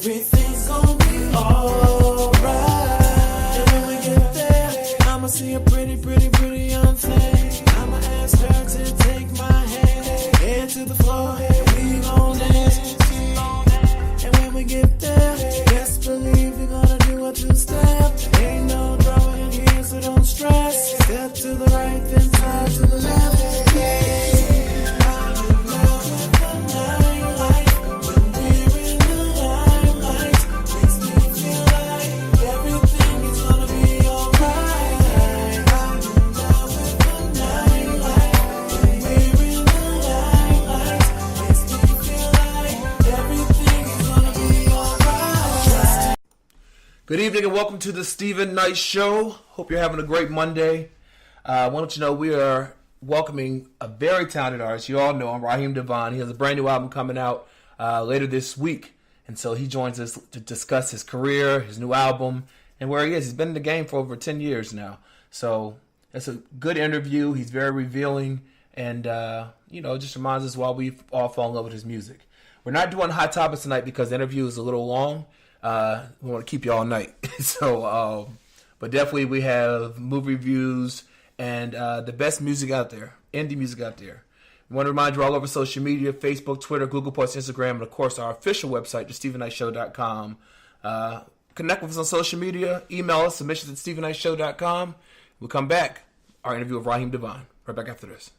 everything's gonna be alright. And when we get there, I'ma see a pretty, pretty, pretty young thing. I'ma ask her to take my hand, head to the floor, we gon' dance. And when we get there, best believe we're gonna do a two-step. Ain't no drama in here, so don't stress. Step to the right, then side to the left. Yeah. Good evening and welcome to the Stephen Knight Show. Hope you're having a great Monday. I want to know we are welcoming a very talented artist. You all know him, Raheem Devaughn. He has a brand new album coming out later this week. And so he joins us to discuss his career, his new album, and where he is. He's been in the game for over 10 years now. So it's a good interview. He's very revealing and, just reminds us why we all fall in love with his music. We're not doing Hot Topics tonight because the interview is a little long. We want to keep you all night. But definitely we have movie reviews and the best music out there, indie music out there. We want to remind you all over social media, Facebook, Twitter, Google+, Instagram, and of course our official website, thestephennightshow.com. Connect with us on social media. Email us, submissions at stephennightshow.com. We'll come back. Our interview with Raheem Devaughn. Right back after this.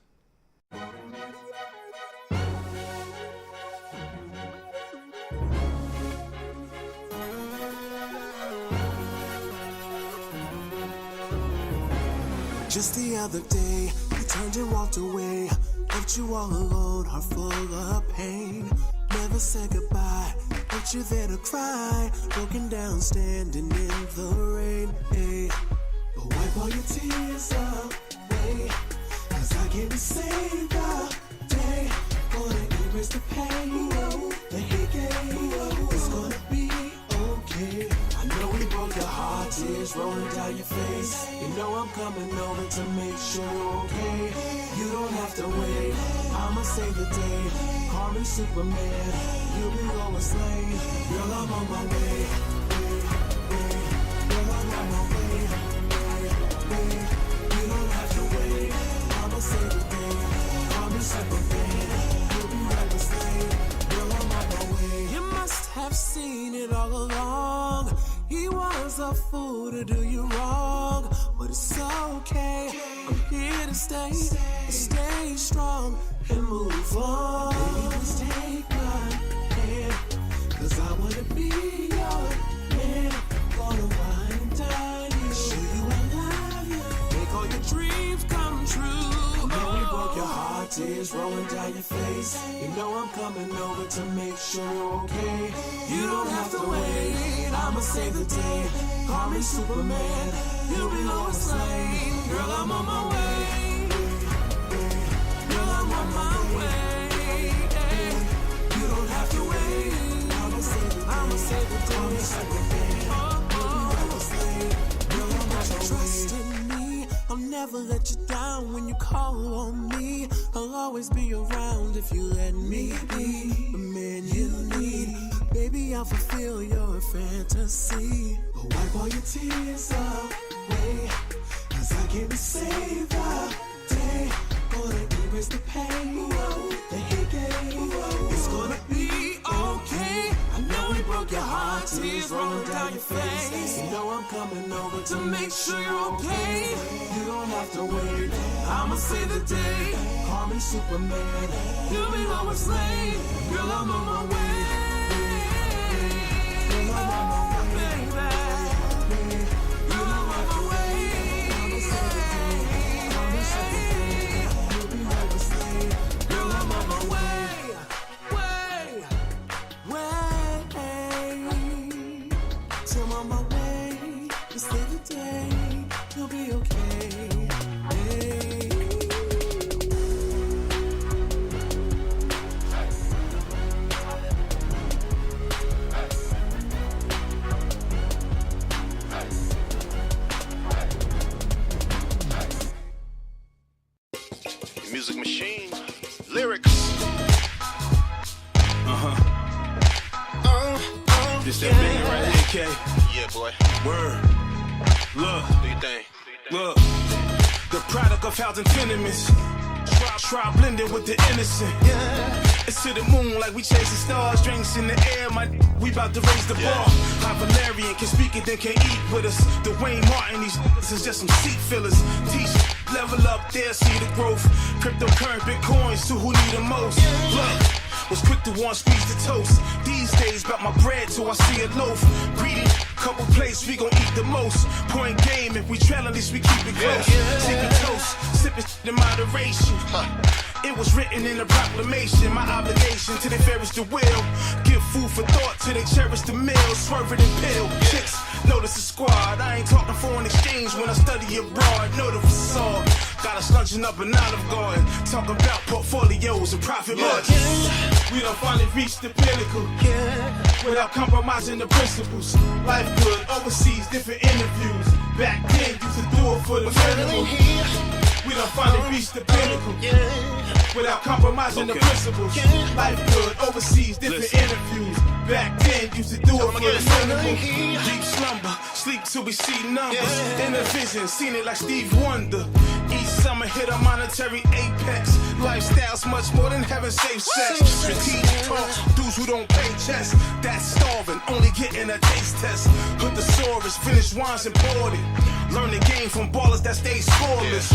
Just the other day, you turned and walked away. Left you all alone, heart full of pain. Never said goodbye, put you there to cry. Broken down, standing in the rain. Hey, but wipe all your tears away, 'cause I can't save the day. Gonna erase the pain that he gave. It's gonna be okay. I know we broke your heart, tears rolling down your face. You know I'm coming over to make sure you're okay. You don't have to wait, I'ma save the day. Call me Superman, you'll be Lois Lane. Girl, I'm on my way. Girl, I'm on my way. You don't have to wait, I'ma save the day. Call me Superman, you'll be Lois Lane. Girl, I'm on my way. You must have seen it all along. He was a fool to do you wrong, but it's okay. I'm here to stay strong and move on. Baby, just take my hand, 'cause I wanna be your man. Gonna wine and dine you, show you I love you, make all your dreams come true. I know we broke your heart, tears rolling down your face. You know I'm coming over to make sure you're okay. You don't have to wait, I'ma save the day. Call me Superman, you'll be Lois Lane. Girl, I'm on my way. Girl, I'm on my way. You don't have to wait, I'ma save the day. Call me Superman, you'll be Lois Lane. Girl, I'm on my way. Trust in me, I'll never let you down when you call on me. I'll always be around if you let me be the man you need. Baby, I'll fulfill your fantasy. But wipe all your tears away, 'cause I can't save the day. Gonna erase the pain that he gave. It's gonna be okay. I know we broke your heart, tears rolling down your face. You know I'm coming over to make sure you're okay. You don't have to wait, I'ma save the day. Call me Superman, you'll be Lois Lane. Girl, I'm on my way. Girl, I'm on my way, baby. Girl, I'm on my way. I'ma save the day. Call me Superman, you'll be Lois Lane. Girl, I'm on my way. Till I'm on my way. Just save the day. You'll be okay. Hey. This that banging right here, K. Yeah, boy. Word. Look. Do you think? Look. The product of housing tenements. Try blending with the innocent. It's to the moon like we chasing stars. Drinks in the air, we about to raise the bar. High Valerian can speak it, then can't eat with us. Dwayne Martin, this is just some seat fillers. Teach, level up there, see the growth. Cryptocurrency, bitcoins to who need the most. Look. Was quick to want squeeze the toast. These days, bout my bread till I see a loaf. Greedy, couple plates, we gon' eat the most. Point game, if we trail, at least we keep it close. Sipping toast, sipping in moderation. It was written in a proclamation. My obligation to the fairest the will. Give food for thought till they cherish the meal. Swerve it and pill. Chicks, notice the squad. I ain't talking foreign exchange when I study abroad. Know the facade. Got us lunching up an Olive Garden. Talking about portfolios and profit margins. We done finally reached the pinnacle. Without compromising the principles. Life good, overseas, different interviews. Back then, used to do it for the minimal. We done finally reached the pinnacle. Without compromising the principles. Life good, overseas, different interviews. Back then, used to do it for the minimal. Deep slumber, sleep till we see numbers. In a vision, seen it like Steve Wonder. Each summer hit a monetary apex. Lifestyle's much more than having safe sex. Strategic talks, dudes who don't play chess. That's starving, only getting a taste test. Hood thesaurus, finish wines imported. Learn the game from ballers that stay scoreless.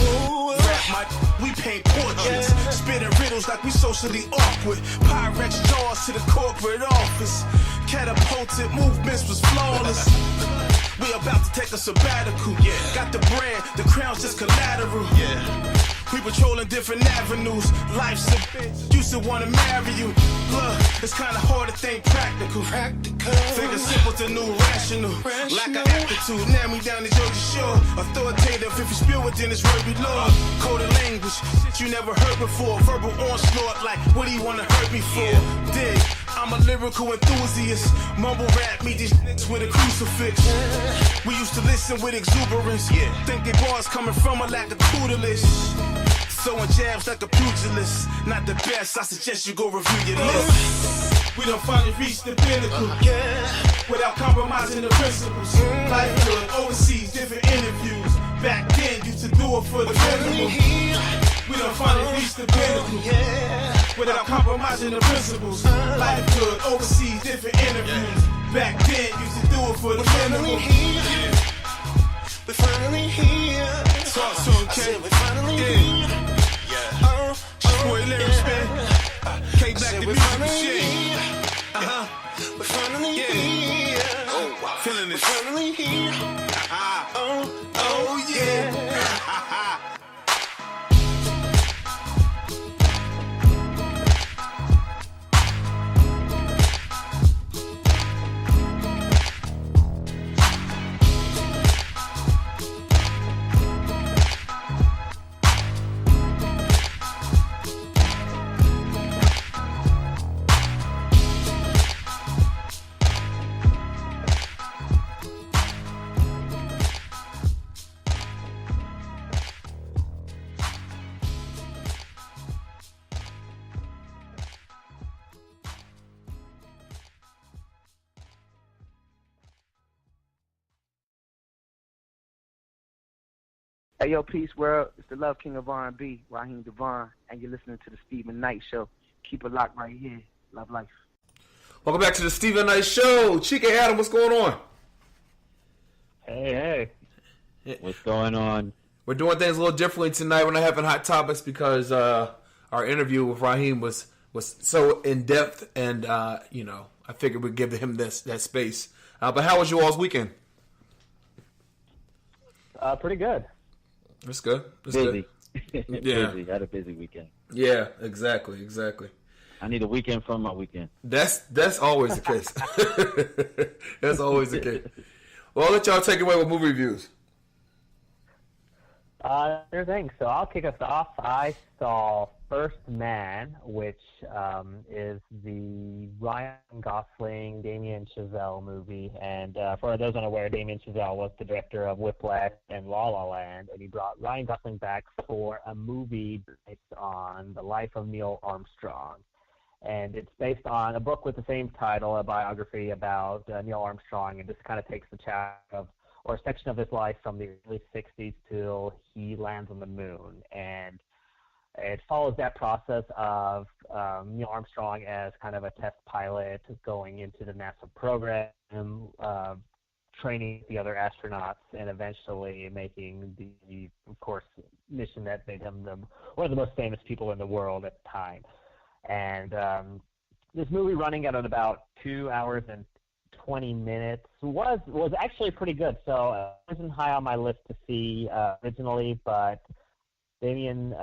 Rap we paint portraits. Spitting riddles like we socially awkward. Pyrex jaws to the corporate office. Catapulted movements was flawless. We about to take a sabbatical. Got the brand, the crown's just collateral. We patrolling different avenues. Life's a bitch, used to wanna marry you. Look, it's kinda hard to think practical. Figure simple to new rational. Lack of aptitude, now me down the Georgia Shore. Authoritative, if you spill it, then it's word be law. Coded language, shit you never heard before. Verbal onslaught, like, what do you wanna hurt me for? Dig, I'm a lyrical enthusiast. Mumble rap, me these niggas with a crucifix. We used to listen with exuberance. Thinking bars coming from a lack of tutelage. Throwing jabs like a pugilist. Not the best, I suggest you go review your list. We done finally reached the pinnacle. Without compromising the principles. Life good, overseas, different interviews. Back then, used to do it for the minimal. We done finally reached the pinnacle. Without compromising the principles. Life good, overseas, different interviews. Back then, used to do it for the minimal. We're finally here. Talk to him, K. We're finally here. Boy, lyrics, man. K back the music and shit. We're finally here. Oh, wow. Feeling this. We're finally here. Oh, yeah. Hey, yo, peace, world. It's the Love King of R&B, Raheem Devaughn, and you're listening to the Stephen Knight Show. Keep it locked right here. Love life. Welcome back to the Stephen Knight Show. Chica Adam, what's going on? Hey. What's going on? We're doing things a little differently tonight. We're not having hot topics because our interview with Raheem was so in-depth, and, I figured we'd give him that space. But how was you all's weekend? Pretty good. That's good. Busy. Yeah. Busy. Had a busy weekend. Yeah, exactly. I need a weekend from my weekend. That's always the case. That's always the case. Well, I'll let y'all take it away with movie reviews. Sure thing. So I'll kick us off. I saw First Man, which is the Ryan Gosling, Damien Chazelle movie. And for those unaware, Damien Chazelle was the director of Whiplash and La La Land, and he brought Ryan Gosling back for a movie based on the life of Neil Armstrong. And it's based on a book with the same title, a biography about Neil Armstrong, and just kind of takes the chapter of, or a section of his life from the early 60s till he lands on the moon. And it follows that process of Neil Armstrong as kind of a test pilot going into the NASA program, training the other astronauts, and eventually making the, of course, mission that made him one of the most famous people in the world at the time. And this movie, running at about 2 hours and 20 minutes, was actually pretty good. So it wasn't high on my list to see originally, but Damien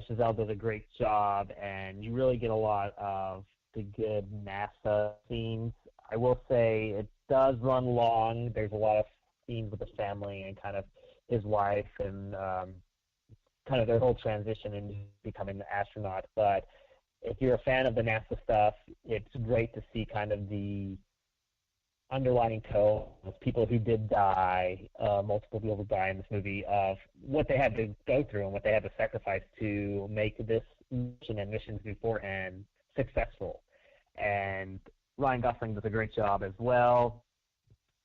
Chazelle did a great job, and you really get a lot of the good NASA scenes. I will say it does run long. There's a lot of scenes with the family and kind of his wife and kind of their whole transition into becoming an astronaut. But if you're a fan of the NASA stuff, it's great to see kind of the underlining tone of people who did die, multiple people who die in this movie, of what they had to go through and what they had to sacrifice to make this mission and missions beforehand successful. And Ryan Gosling does a great job as well.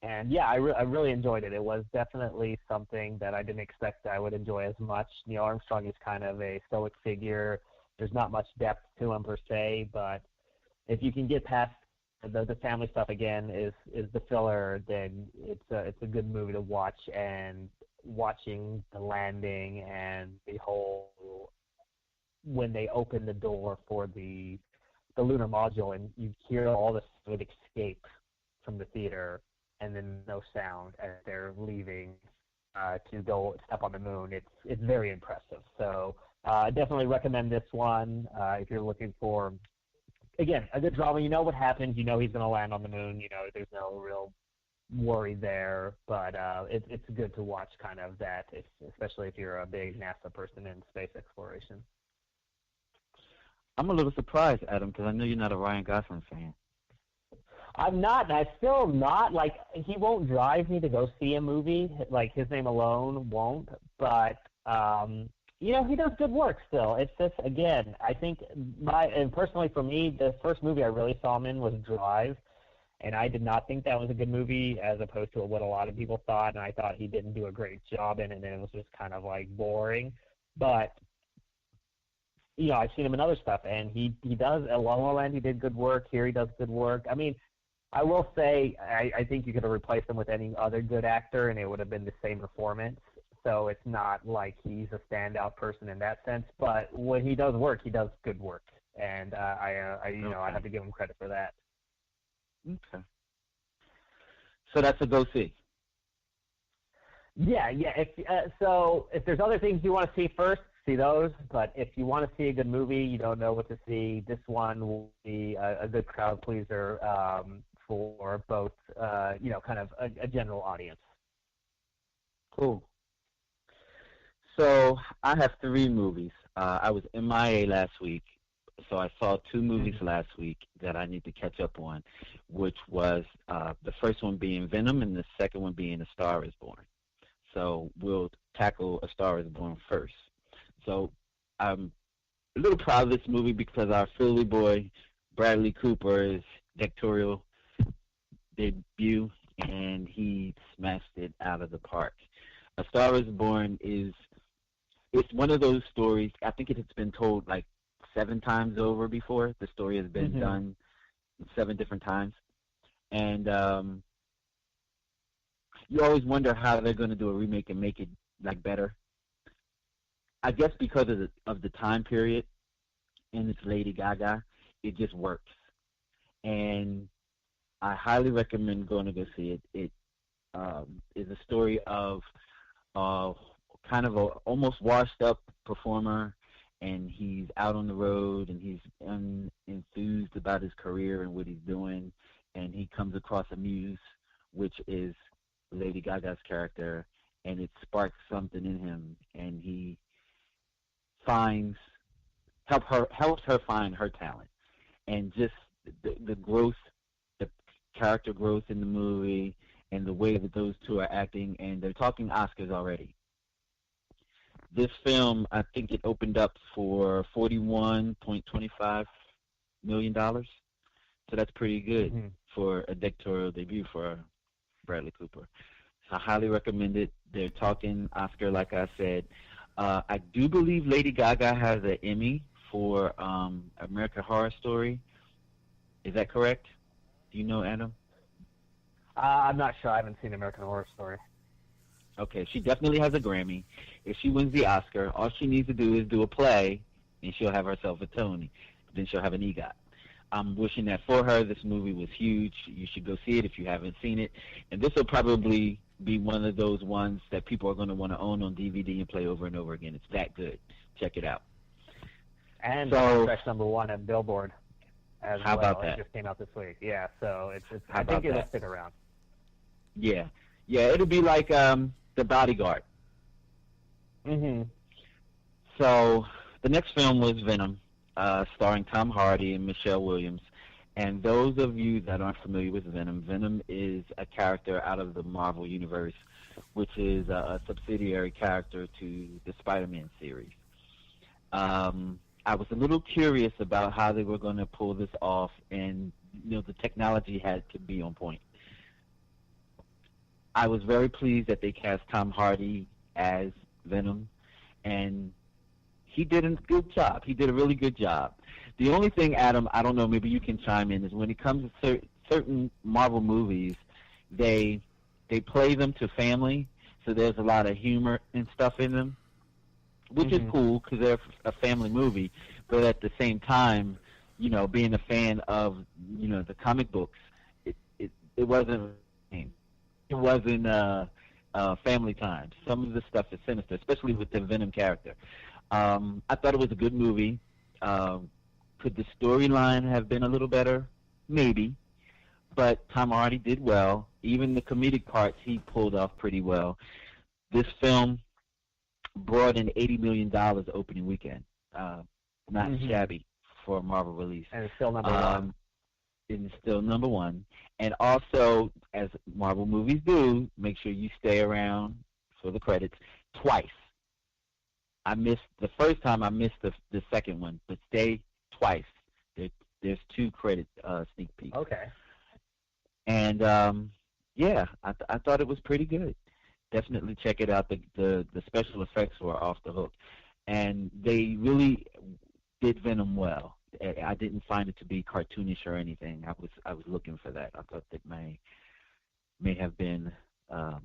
And yeah, I really enjoyed it. It was definitely something that I didn't expect I would enjoy as much. Neil Armstrong is kind of a stoic figure. There's not much depth to him per se, but if you can get past the family stuff, again, is the filler, then it's a good movie to watch. And watching the landing and the whole, when they open the door for the lunar module and you hear all this would escape from the theater, and then no sound as they're leaving to go step on the moon, it's very impressive. So I definitely recommend this one if you're looking for, again, a good drama. You know what happens. You know he's going to land on the moon. You know there's no real worry there. But it's good to watch kind of that, especially if you're a big NASA person in space exploration. I'm a little surprised, Adam, because I know you're not a Ryan Gosling fan. I'm not, and I still not. Like, he won't drive me to go see a movie. Like, his name alone won't. But, you know, he does good work still. It's just, again, I think, and personally for me, the first movie I really saw him in was Drive, and I did not think that was a good movie as opposed to what a lot of people thought, and I thought he didn't do a great job in it, and it was just kind of, like, boring. But, you know, I've seen him in other stuff, and he does, at La La Land, he did good work. Here he does good work. I mean, I will say, I think you could have replaced him with any other good actor, and it would have been the same performance. So it's not like he's a standout person in that sense. But when he does work, he does good work, and I have to give him credit for that. Okay. So that's a go see. Yeah. If there's other things you want to see first, see those. But if you want to see a good movie, you don't know what to see, this one will be a good crowd pleaser for both, kind of a general audience. Cool. So I have 3 movies. I was MIA last week, so I saw 2 movies last week that I need to catch up on, which was the first one being Venom and the second one being A Star Is Born. So we'll tackle A Star Is Born first. So I'm a little proud of this movie because our Philly boy, Bradley Cooper's directorial debut, and he smashed it out of the park. A Star Is Born it's one of those stories, I think it has been told like 7 times over before. The story has been done 7 different times. And you always wonder how they're going to do a remake and make it like better. I guess because of the time period, and it's Lady Gaga, it just works. And I highly recommend going to go see it. It is a story of kind of a almost washed up performer, and he's out on the road, and he's enthused about his career and what he's doing, and he comes across a muse, which is Lady Gaga's character, and it sparks something in him, and he helps her find her talent, and just the growth, the character growth in the movie, and the way that those two are acting, and they're talking Oscars already. This film, I think it opened up for $41.25 million. So that's pretty good for a directorial debut for Bradley Cooper. So I highly recommend it. They're talking Oscar, like I said. I do believe Lady Gaga has an Emmy for American Horror Story. Is that correct? Do you know, Adam? I'm not sure. I haven't seen American Horror Story. Okay, she definitely has a Grammy. If she wins the Oscar, all she needs to do is do a play, and she'll have herself a Tony. Then she'll have an EGOT. I'm wishing that for her. This movie was huge. You should go see it if you haven't seen it. And this will probably be one of those ones that people are going to want to own on DVD and play over and over again. It's that good. Check it out. And So, stretch #1 at Billboard as how well. about that? It just came out this week. Yeah, so it's How I think about it'll that? stick around. Yeah. Yeah, it'll be like The Bodyguard. Mm-hmm. So the next film was Venom, starring Tom Hardy and Michelle Williams. And those of you that aren't familiar with Venom, Venom is a character out of the Marvel Universe, which is a subsidiary character to the Spider-Man series. I was a little curious about how they were going to pull this off, and the technology had to be on point. I was very pleased that they cast Tom Hardy as Venom, and he did a good job. He did a really good job. The only thing, Adam, I don't know, maybe you can chime in, is when it comes to certain Marvel movies, they play them to family, so there's a lot of humor and stuff in them, which is cool because they're a family movie. But at the same time, being a fan of the comic books, it wasn't family time. Some of the stuff is sinister, especially with the Venom character. I thought it was a good movie. Could the storyline have been a little better? Maybe. But Tom Hardy did well. Even the comedic parts he pulled off pretty well. This film brought in $80 million opening weekend. Not shabby for a Marvel release. And it's still #1. It's still #1. And also, as Marvel movies do, make sure you stay around for the credits twice. I missed the first time. I missed the second one, but stay twice. There's 2 credit sneak peeks. Okay. And I thought it was pretty good. Definitely check it out. The special effects were off the hook, and they really did Venom well. I didn't find it to be cartoonish or anything. I was looking for that. I thought that may have been a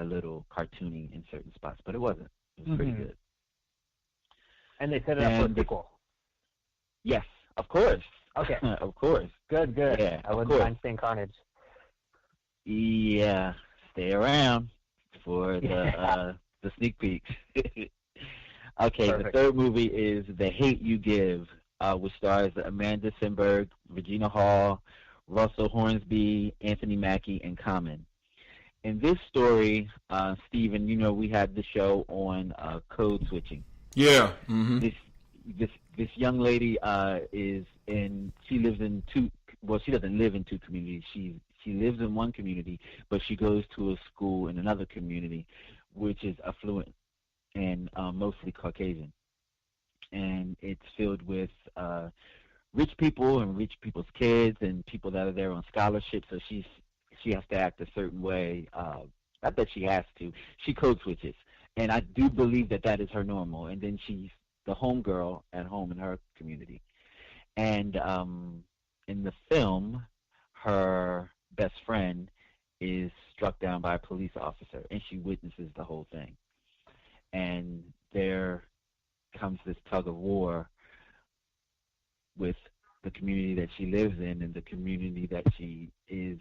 little cartoony in certain spots, but it wasn't. It was pretty good. And they set it up for a sequel. Yes, of course. Okay. Of course. Good. Yeah, I wouldn't mind seeing Carnage. Yeah, stay around for the sneak peeks. Okay, Perfect. The third movie is The Hate U Give, which stars Amanda Stenberg, Regina Hall, Russell Hornsby, Anthony Mackie, and Common. In this story, Stephen, we had the show on code switching. Yeah. Mm-hmm. This young lady she lives in she doesn't live in 2 communities. She lives in one community, but she goes to a school in another community, which is affluent and mostly Caucasian. And it's filled with rich people and rich people's kids and people that are there on scholarship. So she has to act a certain way. Not that she has to. She code switches. And I do believe that is her normal. And then she's the homegirl at home in her community. And in the film, her best friend is struck down by a police officer, and she witnesses the whole thing. And there comes this tug of war with the community that she lives in and the community that she is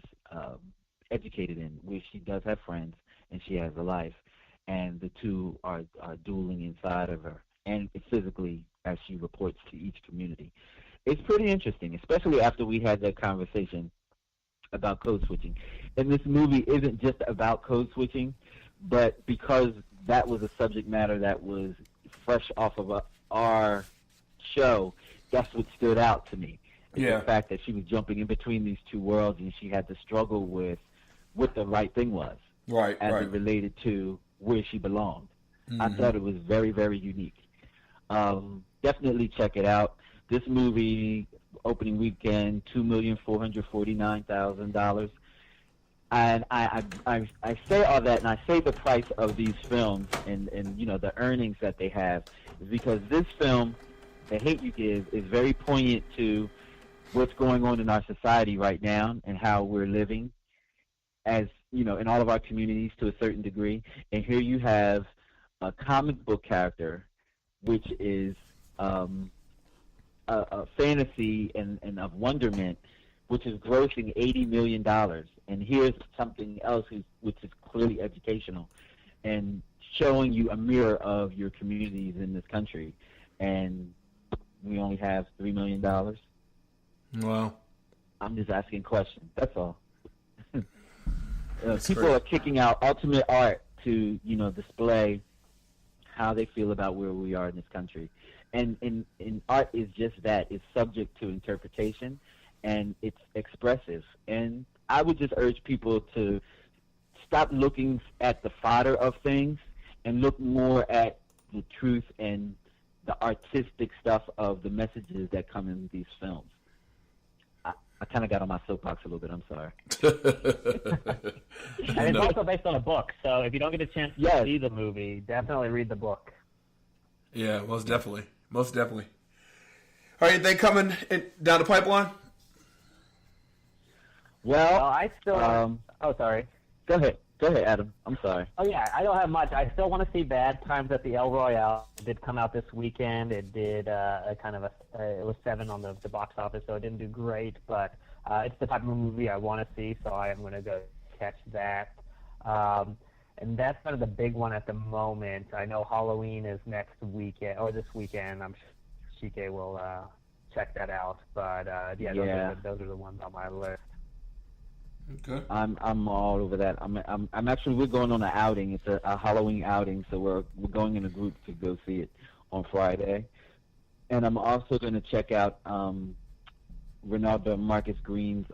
educated in, where she does have friends and she has a life. And the two are dueling inside of her, and physically as she reports to each community. It's pretty interesting, especially after we had that conversation about code switching. And this movie isn't just about code switching, but because that was a subject matter that was fresh off of our show, that's what stood out to me. Yeah. The fact that she was jumping in between these 2 worlds, and she had to struggle with what the right thing was. Right, as right. it related to where she belonged. Mm-hmm. I thought it was very, very unique. Definitely check it out. this movie opening weekend, $2,449,000. And I say all that, and I say the price of these films and the earnings that they have is because this film, The Hate You Give, is very poignant to what's going on in our society right now and how we're living as, in all of our communities to a certain degree. And here you have a comic book character, which is a fantasy and of wonderment, which is grossing $80 million. And here's something else which is clearly educational and showing you a mirror of your communities in this country. And we only have $3 million. Wow. I'm just asking questions. That's all. People are kicking out ultimate art to, display how they feel about where we are in this country. And art is just that. It's subject to interpretation, and it's expressive. And I would just urge people to stop looking at the fodder of things and look more at the truth and the artistic stuff of the messages that come in these films. I kind of got on my soapbox a little bit. I'm sorry. And it's also based on a book, so if you don't get a chance to see the movie, definitely read the book. Yeah, most definitely. Most definitely. Are anything coming down the pipeline? Well, I still... sorry. Go ahead, Adam. I'm sorry. Oh, yeah, I don't have much. I still want to see Bad Times at the El Royale. It did come out this weekend. It did it was 7 on the box office, so it didn't do great, but it's the type of movie I want to see, so I am going to go catch that. And that's kind of the big one at the moment. I know Halloween is next weekend, or this weekend. I'm sure Chike will check that out, but those are the ones on my list. Okay. I'm all over that. I'm actually, we're going on an outing. It's a Halloween outing, so we're going in a group to go see it on Friday. And I'm also going to check out Ronaldo Marcus Green's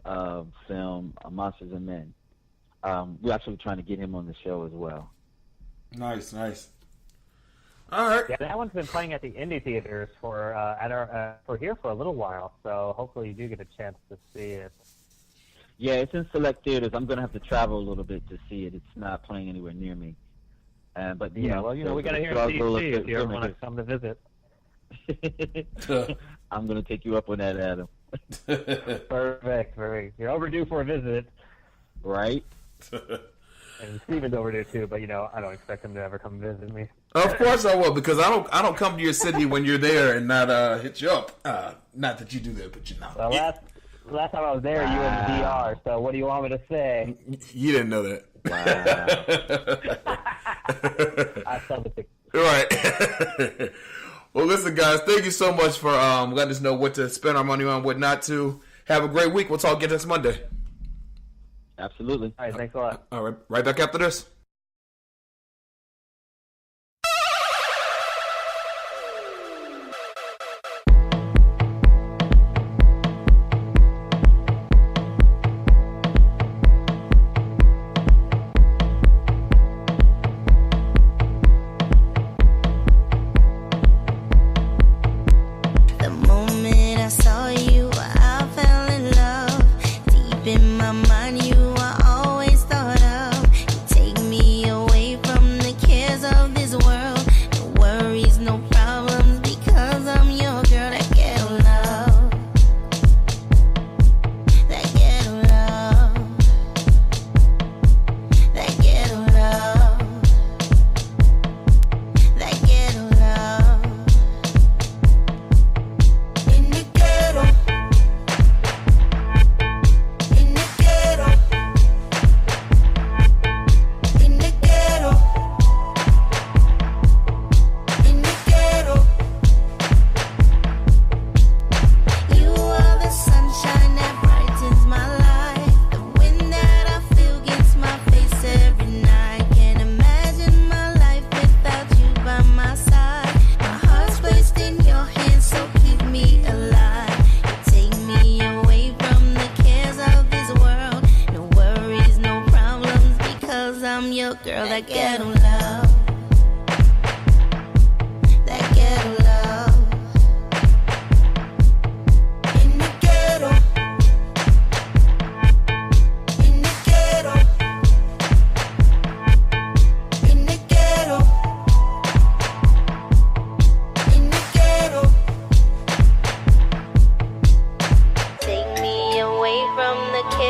film Monsters and Men. We're actually trying to get him on the show as well. Nice. All right. Yeah, that one's been playing at the indie theaters for here for a little while, so hopefully you do get a chance to see it. Yeah, it's in select theaters. I'm going to have to travel a little bit to see it. It's not playing anywhere near me. But we got to hear DC if you ever want to come to visit. I'm going to take you up on that, Adam. Perfect. You're overdue for a visit. Right? And Steven's overdue too, but I don't expect him to ever come visit me. Of course I will, because I don't come to your city when you're there and not hit you up. Not that you do that, but Well, last time I was there, you were in DR, so what do you want me to say? You didn't know that. Wow. I saw the picture. Right. Well, listen, guys, thank you so much for letting us know what to spend our money on, what not to. Have a great week. We'll talk again next Monday. Absolutely. All right, thanks a lot. All right, right back after this.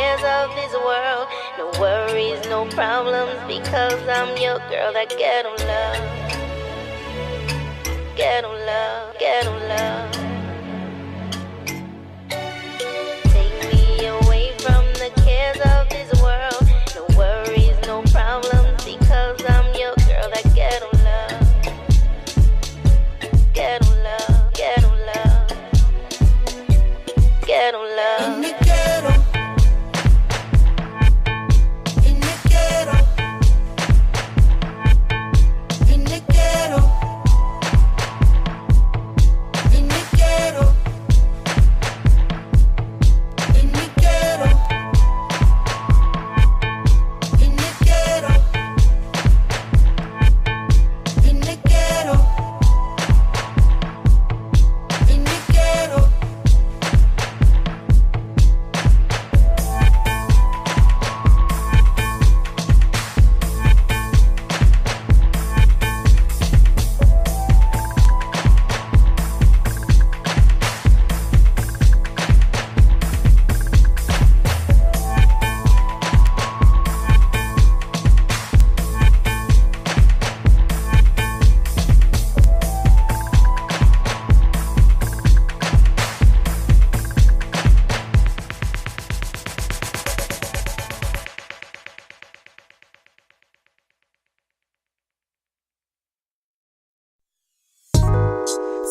cares of this world. No worries, no problems, because I'm your girl. That ghetto love, ghetto love, ghetto love. Take me away from the cares of this world. No worries, no problems, because I'm your girl. That ghetto love, ghetto love, ghetto love, ghetto love. In the ghetto, in the ghetto, in the ghetto, in the ghetto, in the ghetto, in the ghetto, in the ghetto, in the ghetto.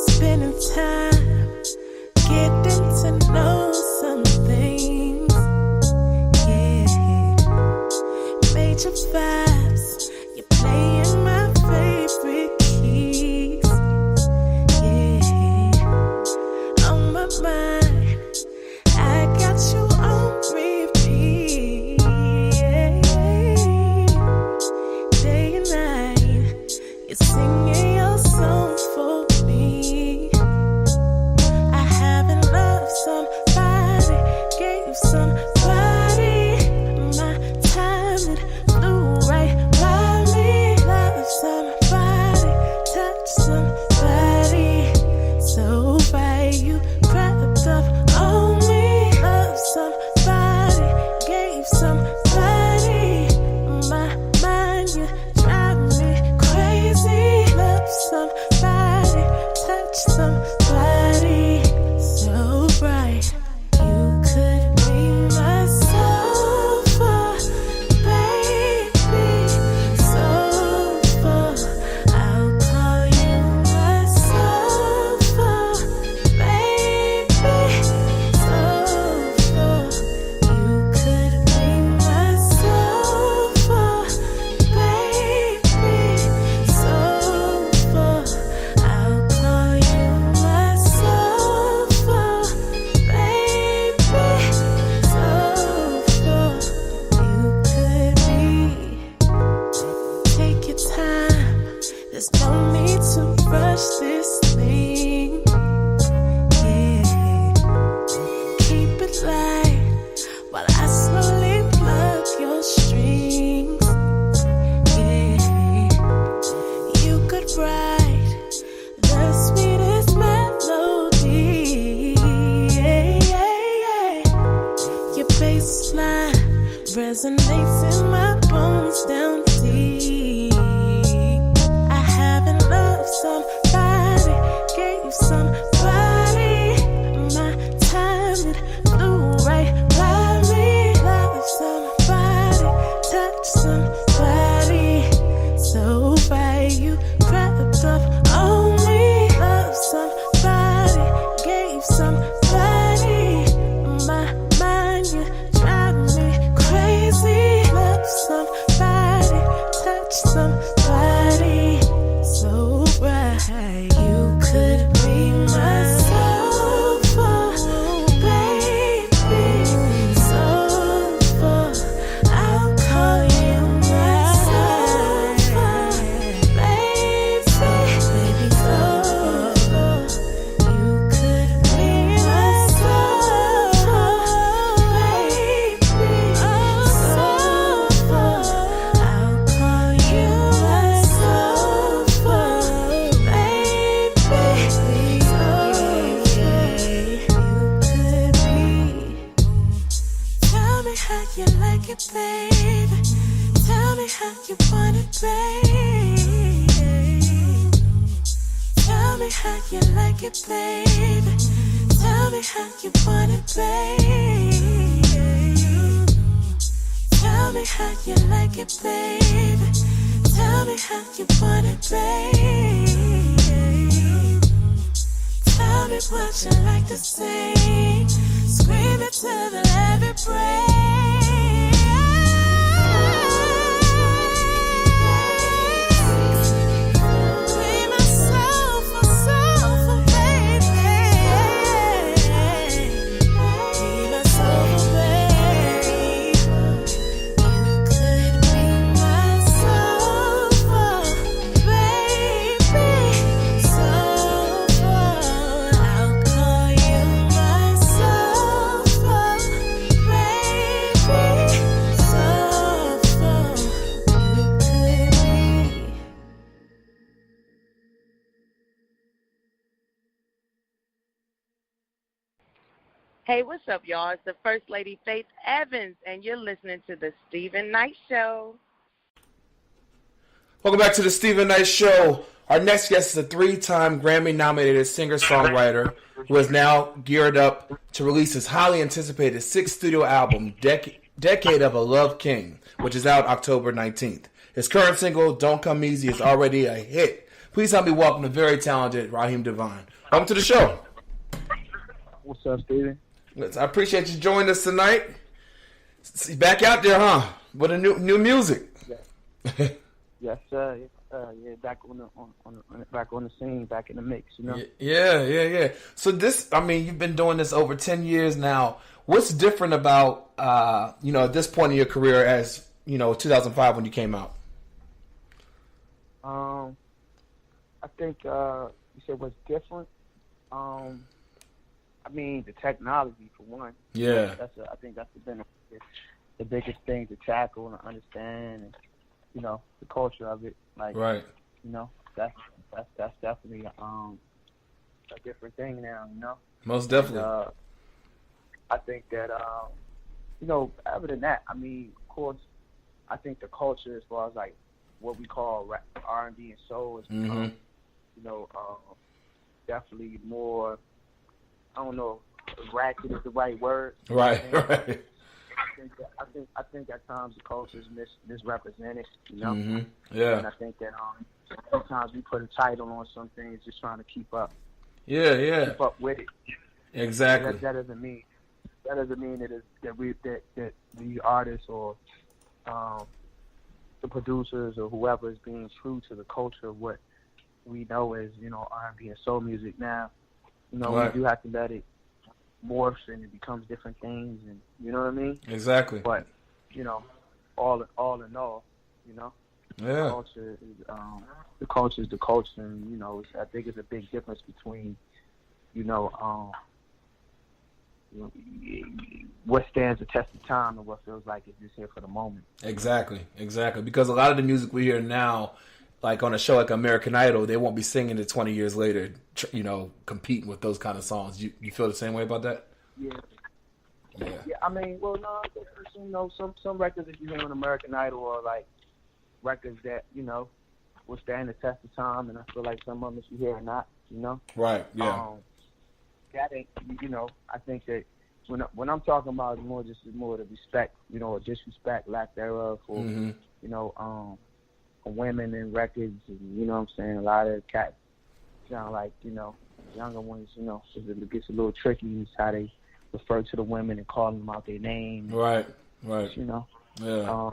Spending time getting to know some things. Yeah, major vibes. You're playing my favorite keys. Yeah, on my mind, I got you on repeat. Yeah, day and night, you're singing your song for me. I haven't loved somebody, gave somebody my time. It flew right by me. Love somebody, touch somebody, so right you crept up on me. Love somebody, gave somebody my mind. You drive me crazy. Love somebody, touch somebody, so bright. You could be my sofa, baby, sofa. I'll call you my sofa, baby, sofa. You could be my sofa, baby, sofa. I'll call you my sofa, baby, sofa. You could be. Take your time. There's no need to rush this thing. Yeah, keep it light while I slowly plug your strings. Yeah, you could write the sweetest melody. Yeah. Your bass line resonates in my bones down deep. I haven't loved somebody, gave somebody my time. It flew right by me. Love somebody, touch somebody, so right you crept up on me. Love somebody, gave somebody my mind. You drive me crazy. like it, baby. Tell me how you want it, baby. Tell me how you like it, baby. Tell me how you want it, baby. Tell me how you like it, baby. Tell me how you want it, baby. Tell me what you like to sing. Scream it till the every break. Be my soulful, soulful baby. Be my soulful baby. You could be my soulful baby. Soulful, I'll call you my soulful baby. Soulful, you could be. Hey, what's up, y'all? It's the First Lady Faith Evans, and you're listening to the Stephen Knight Show. Welcome back to the Stephen Knight Show. Our next guest is a 3-time Grammy-nominated singer-songwriter who is now geared up to release his highly anticipated 6th studio album, Decade of a Love King, which is out October 19th. His current single, Don't Come Easy, is already a hit. Please help me welcome the very talented Raheem Devaughn. Welcome to the show. What's up, Steven? I appreciate you joining us tonight. Back out there, huh? With a new music. Yeah. Yes, sir. Yeah, back on the scene, back in the mix, you know. Yeah. So you've been doing this over 10 years now. What's different about at this point in your career as 2005 when you came out? I think you said what's different. The technology for one. Yeah. I think that's the biggest thing to tackle and understand, and the culture of it. Like, right. That's definitely a different thing now. Most definitely. And, I think that other than that, of course, I think the culture as far as like what we call R&B and soul has become, definitely more. I don't know if ratchet is the right word. Right. I think at times the culture is misrepresented, Mm-hmm. Yeah. And I think that sometimes we put a title on some things just trying to keep up. Yeah. Keep up with it. Exactly. That doesn't mean that the artists or the producers or whoever is being true to the culture of what we know as R&B and soul music now. Right. We do have to let it morph and it becomes different things, and you know what I mean. Exactly. But all in all, yeah, the culture is the culture, and I think it's a big difference between what stands the test of time and what feels like it's just here for the moment. Exactly. Because a lot of the music we hear now, like on a show like American Idol, they won't be singing it 20 years later, competing with those kind of songs. You feel the same way about that? Yeah. Yeah. No, some records that you hear on American Idol are like records that will stand the test of time, and I feel like some of them you hear are not. Right. Yeah. That ain't. I think that when I'm talking about more the respect, or disrespect, lack thereof, for women in records, and what I'm saying, a lot of cats sound like younger ones, it gets a little tricky is how they refer to the women and calling them out their name. Right. Yeah.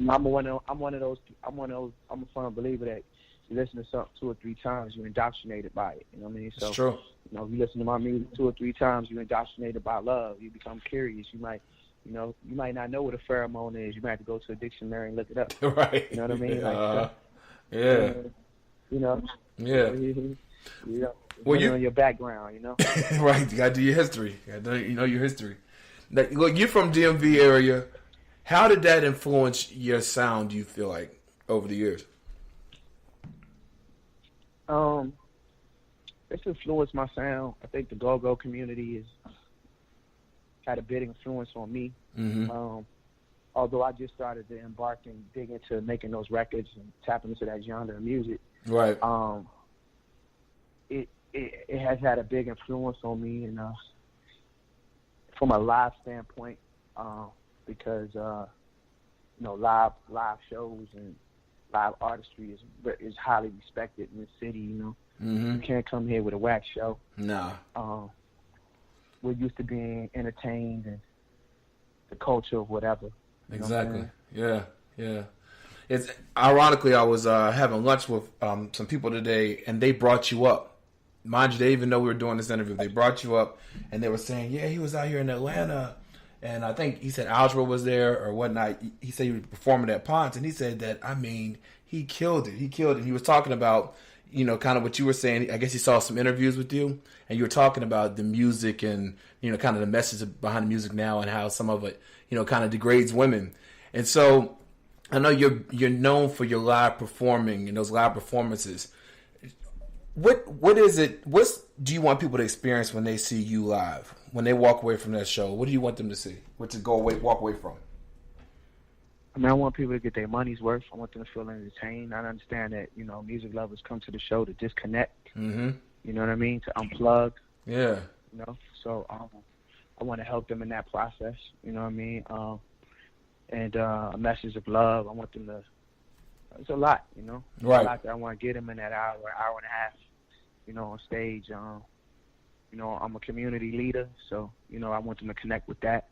I'm one of those. I'm a firm believer that you listen to something 2 or 3 times, you're indoctrinated by it. You know what I mean? So, it's true. If you listen to my music 2 or 3 times, you're indoctrinated by love. You become curious. You might not know what a pheromone is. You might have to go to a dictionary and look it up. Right. You know what I mean? Yeah. Yeah. Well, you know your background, Right. You got to do your history. You got to know your history. Now, look, you're from DMV area. How did that influence your sound, do you feel like, over the years? It's influenced my sound. I think the go-go community has had a big influence on me. Mm-hmm. although I just started to embark and dig into making those records and tapping into that genre of music, Right. It has had a big influence on me, and from a live standpoint, because live shows and live artistry is highly respected in the city. Mm-hmm. You can't come here with a whack show. Nah. We're used to being entertained and the culture of whatever. Exactly. Yeah. It's ironically, I was having lunch with some people today, and they brought you up. Mind you, they even know we were doing this interview. They brought you up, and they were saying, "Yeah, he was out here in Atlanta," and I think he said Algebra was there or whatnot. He said he was performing at Ponce, and he said that he killed it. He killed it. He was talking about kind of what you were saying. I guess he saw some interviews with you, and you were talking about the music and kind of the message behind the music now and how some of it kind of degrades women. And so I know you're known for your live performing and those live performances. What is it? What do you want people to experience when they see you live? When they walk away from that show, what do you want them to see? What to walk away from? I mean, I want people to get their money's worth. I want them to feel entertained. I understand that music lovers come to the show to disconnect. Mm-hmm. You know what I mean? To unplug. Yeah. So I want to help them in that process. You know what I mean? And a message of love. I want them to. It's a lot, Right. A lot that I want to get them in that hour and a half, on stage. I'm a community leader, so I want them to connect with that.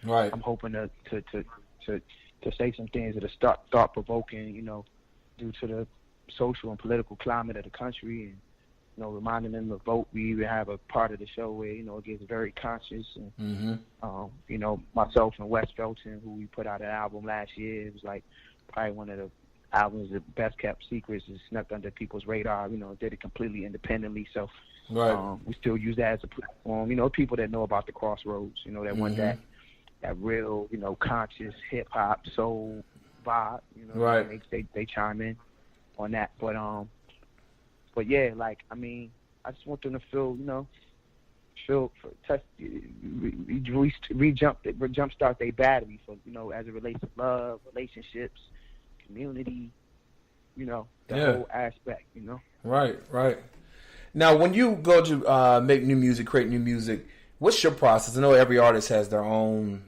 Right. I'm hoping to say some things that are thought provoking, due to the social and political climate of the country, and reminding them to vote. We even have a part of the show where it gets very conscious, and Mm-hmm. Myself and Wes Felton, who we put out an album last year, it was like probably one of the albums that best kept secrets, is snuck under people's radar. Did it completely independently, so Right. we still use that as a platform. People that know about the Crossroads, that want that real, conscious hip hop soul vibe. Right. They chime in on that, but yeah, I just want them to feel, jumpstart their battery for, as it relates to love, relationships, community, the whole aspect, Right. Now, when you go to make new music, create new music, what's your process? I know every artist has their own,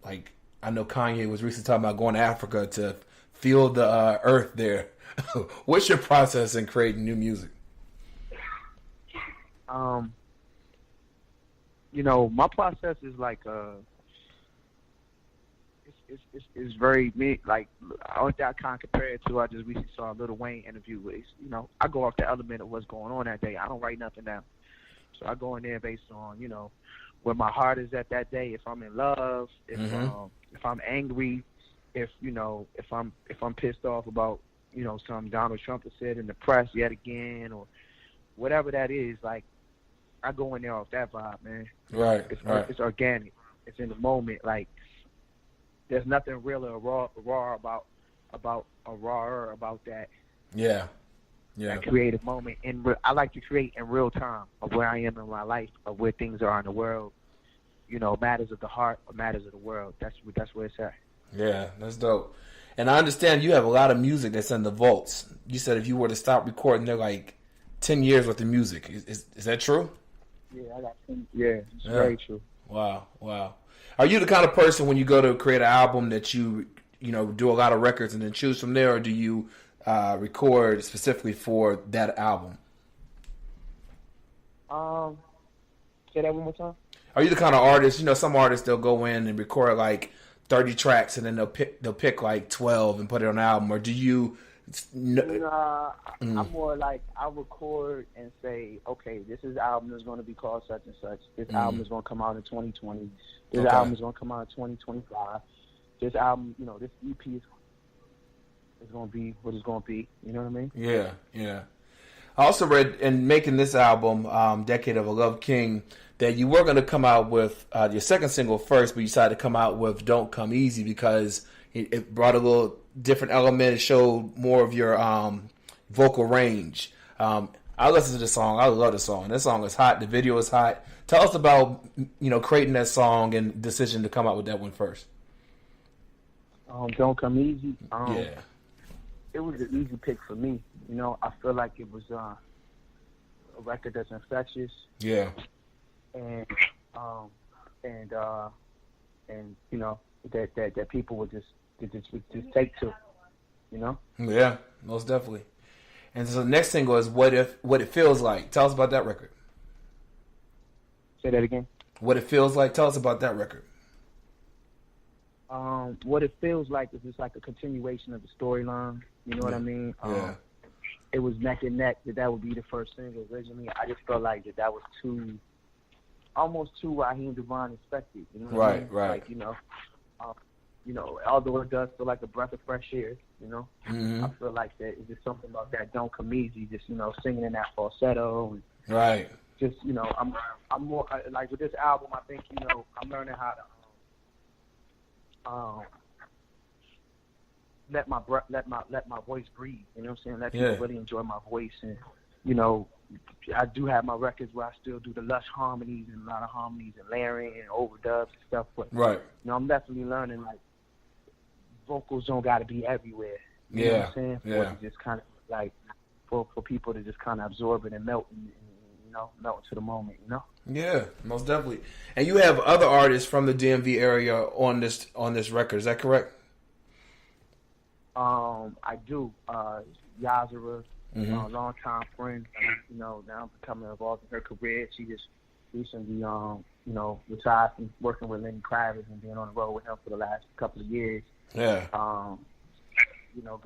like I know Kanye was recently talking about going to Africa to feel the earth there. What's your process in creating new music? My process is like it's very me. Like I can't compare it to. I just recently saw a Lil Wayne interview with. I go off the element of what's going on that day. I don't write nothing down, so I go in there based on where my heart is at that day. If I'm in love, if I'm angry, if I'm pissed off about something Donald Trump has said in the press yet again, or whatever that is, like I go in there off that vibe, man. Right. It's organic. It's in the moment. Like there's nothing real or raw about that. Yeah. That creative moment. And I like to create in real time of where I am in my life, of where things are in the world. Matters of the heart or matters of the world. That's where it's at. Yeah, that's dope. And I understand you have a lot of music that's in the vaults. You said if you were to stop recording, they're like 10 years worth of music. Is that true? Yeah, I got 10. Yeah, it's very true. Wow. Are you the kind of person when you go to create an album that you do a lot of records and then choose from there, or do you record specifically for that album? Say that one more time. Are you the kind of artist? Some artists they'll go in and record like 30 tracks and then they'll pick like 12 and put it on an album, or do you? I'm more like I record and say, okay, this album is going to be called such and such. This album is going to come out in 2020. This album is going to come out in 2025. This album, this EP is going to be what it's going to be. You know what I mean? Yeah. I also read in making this album, Decade of a Love King, that you were going to come out with your second single first, but you decided to come out with Don't Come Easy because it brought a little different element. It showed more of your vocal range. I listened to the song. I love the song. This song is hot. The video is hot. Tell us about creating that song and decision to come out with that one first. Don't Come Easy. Yeah. It was an easy pick for me. You know, I feel like it was a record that's infectious. Yeah. And you know that people would just take to, you know. Yeah, most definitely. And so the next single is What It Feels Like. Tell us about that record. Say that again. What It Feels Like. Tell us about that record. What It Feels Like is just like a continuation of the storyline. You know what I mean? Yeah. It was neck and neck that would be the first single originally. I just felt like that was almost too Raheem Devaughn expected. You know what I mean? Right. Like, you know, although it does feel like a breath of fresh air, you know, Mm-hmm. I feel like that it's just something about that Don't Come Easy, just, you know, singing in that falsetto and Right. just, you know, I'm more like with this album. I think, you know, I'm learning how to let my voice breathe. You know what I'm saying? Let people really enjoy my voice. And you know, I do have my records where I still do the lush harmonies and a lot of harmonies and layering and overdubs and stuff. But Right. you know, I'm definitely learning like vocals don't got to be everywhere. You know what I'm saying? Yeah. For just kind of like for people to just kind of absorb it and melt and you know, melt into the moment. You know? Yeah, most definitely. And you have other artists from the DMV area on this record. Is that correct? I do. Yazara, Mm-hmm. longtime friend. You know, now I'm becoming involved in her career. She just recently, you know, retired from working with Lenny Kravitz and being on the road with him for the last couple of years. Yeah. You know,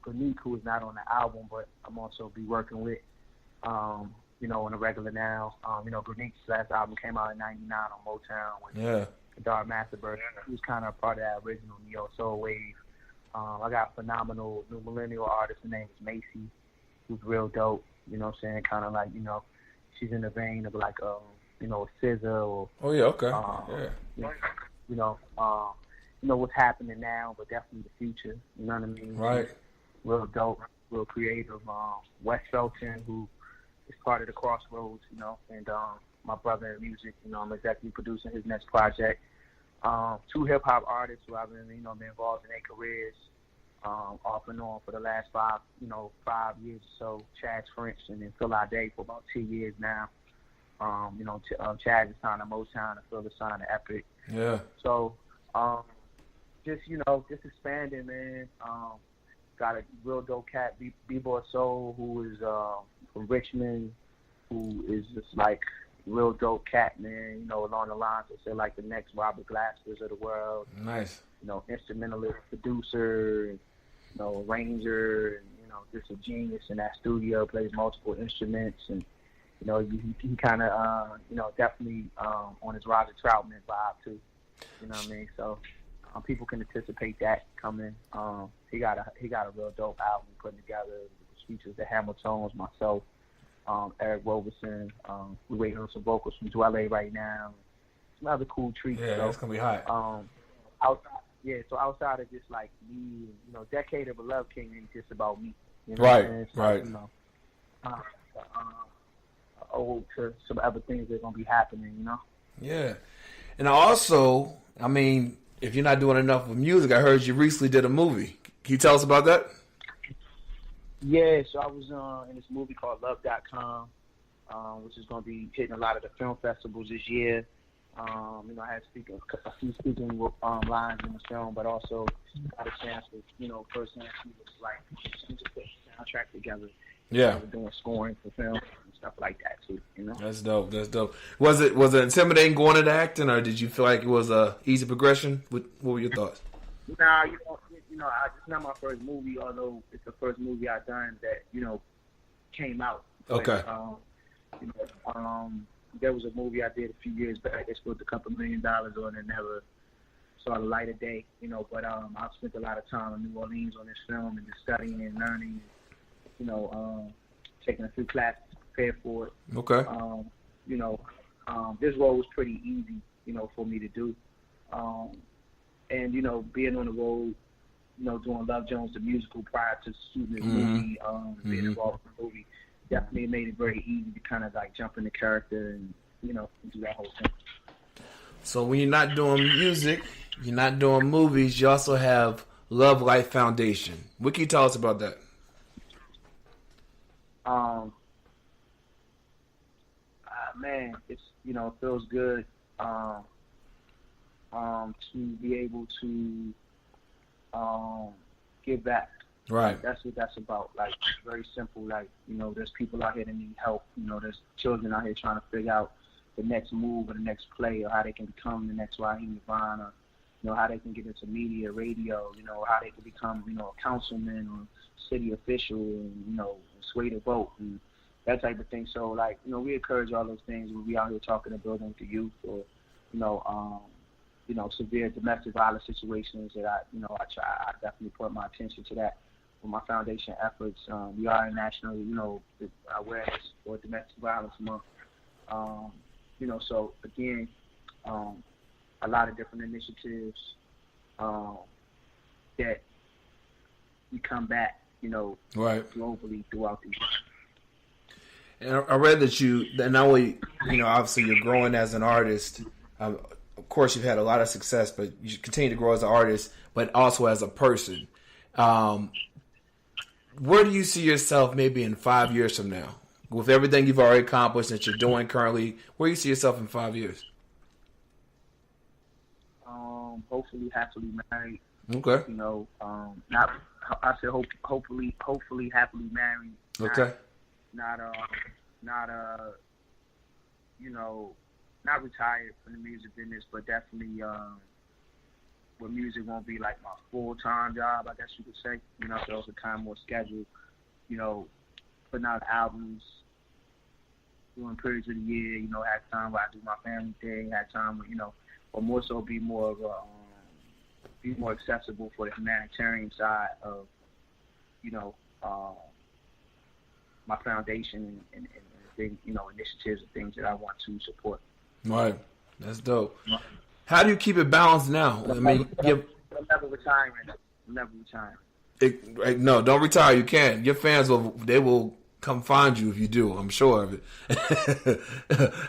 Grammy, who is not on the album, but I'm also be working with, you know, on a regular now. You know, Gramme's last album came out in '99 on Motown with Dar Masterberg. He was kind of part of that original neo soul wave. I got a phenomenal new millennial artist. Her name is Macy, who's real dope. You know what I'm saying? Kind of like, you know, she's in the vein of like, you know, a SZA or. Oh yeah. Okay. You know, what's happening now, but definitely the future. You know what I mean? Right. Real dope, real creative. Wes Felton, who is part of the Crossroads. You know, and my brother in music. You know, I'm executive producing his next project. Two hip hop artists who I've been, you know, been involved in their careers, off and on for the last 5 years or so. Chad French and then Phil Ade for about 2 years now. You know, Chad is signed to Motown and Phil is signed to Epic. Yeah. So, just, you know, just expanding, man. Got a real dope cat, B-Boy Soul, who is from Richmond, who is just like real dope cat, man. You know, along the lines of, say, like the next Robert Glaspers of the world. Nice. You know, instrumentalist, producer, you know, arranger, and, you know, just a genius in that studio, plays multiple instruments, and, you know, he kind of, you know, definitely on his Roger Troutman vibe, too. You know what I mean? So people can anticipate that coming. He got a real dope album putting together, which features the Hamiltons, myself, Eric Roberson. We're waiting on some vocals from Dwelle right now. Some other cool treats. Yeah, so, that's gonna be hot. So outside of just like me, you know, Decade of Love came in just about me. You know Right, what I'm saying? So, right. You know, to some other things that are gonna be happening. You know. Yeah. And also, I mean, if you're not doing enough with music, I heard you recently did a movie. Can you tell us about that? Yeah, so I was in this movie called Love.com, which is going to be hitting a lot of the film festivals this year. You know, I had a few speaking lines in the film, but also got a chance to, you know, firsthand see what it's like to put a soundtrack together. Yeah. We're doing scoring for film and stuff like that too. You know. That's dope. That's dope. Was it intimidating going into acting, or did you feel like it was a easy progression? What were your thoughts? Nah, you know, it's not my first movie, although it's the first movie I've done that, you know, came out. Okay. You know, there was a movie I did a few years back. They spent $2 million on it, never saw the light of day. You know, but I've spent a lot of time in New Orleans on this film and just studying and learning. You know, taking a few classes to prepare for it. Okay. You know, this role was pretty easy, you know, for me to do. And, you know, being on the road, you know, doing Love Jones the musical prior to shooting this movie, being involved in the movie, definitely made it very easy to kind of like jump in the character and, you know, do that whole thing. So when you're not doing music, you're not doing movies. You also have Love Life Foundation. What can you tell us about that? Man, it's it feels good to be able to give back. Right. That's what that's about. Like, it's very simple. Like, there's people out here that need help. There's children out here trying to figure out the next move or the next play, or how they can become the next Raheem Devaughn, or how they can get into media, radio, how they can become, a councilman or city official, and sway the vote and that type of thing. So, like, we encourage all those things when we out here talking and building with the youth, or severe domestic violence situations that I definitely put my attention to that with my foundation efforts. We are in national, awareness for domestic violence month. So again, a lot of different initiatives that we come back, right, globally throughout the year. And I read that not only, obviously you're growing as an artist. Of course, you've had a lot of success, but you continue to grow as an artist, but also as a person. Where do you see yourself maybe in 5 years from now? With everything you've already accomplished that you're doing currently, where do you see yourself in 5 years? Hopefully happily married. Okay. Not I said hopefully happily married. Okay. Not retired from the music business, but definitely where music won't be like my full-time job, I guess you could say. So it's a kind of more scheduled, putting out albums, doing periods of the year, had time where I do my family thing, had time where, or more so be more of a, be more accessible for the humanitarian side of, my foundation and things, initiatives and things that I want to support. Right. That's dope. How do you keep it balanced now? I mean, I'm never retiring. No, don't retire. You can't. Your fans will come find you if you do. I'm sure of it.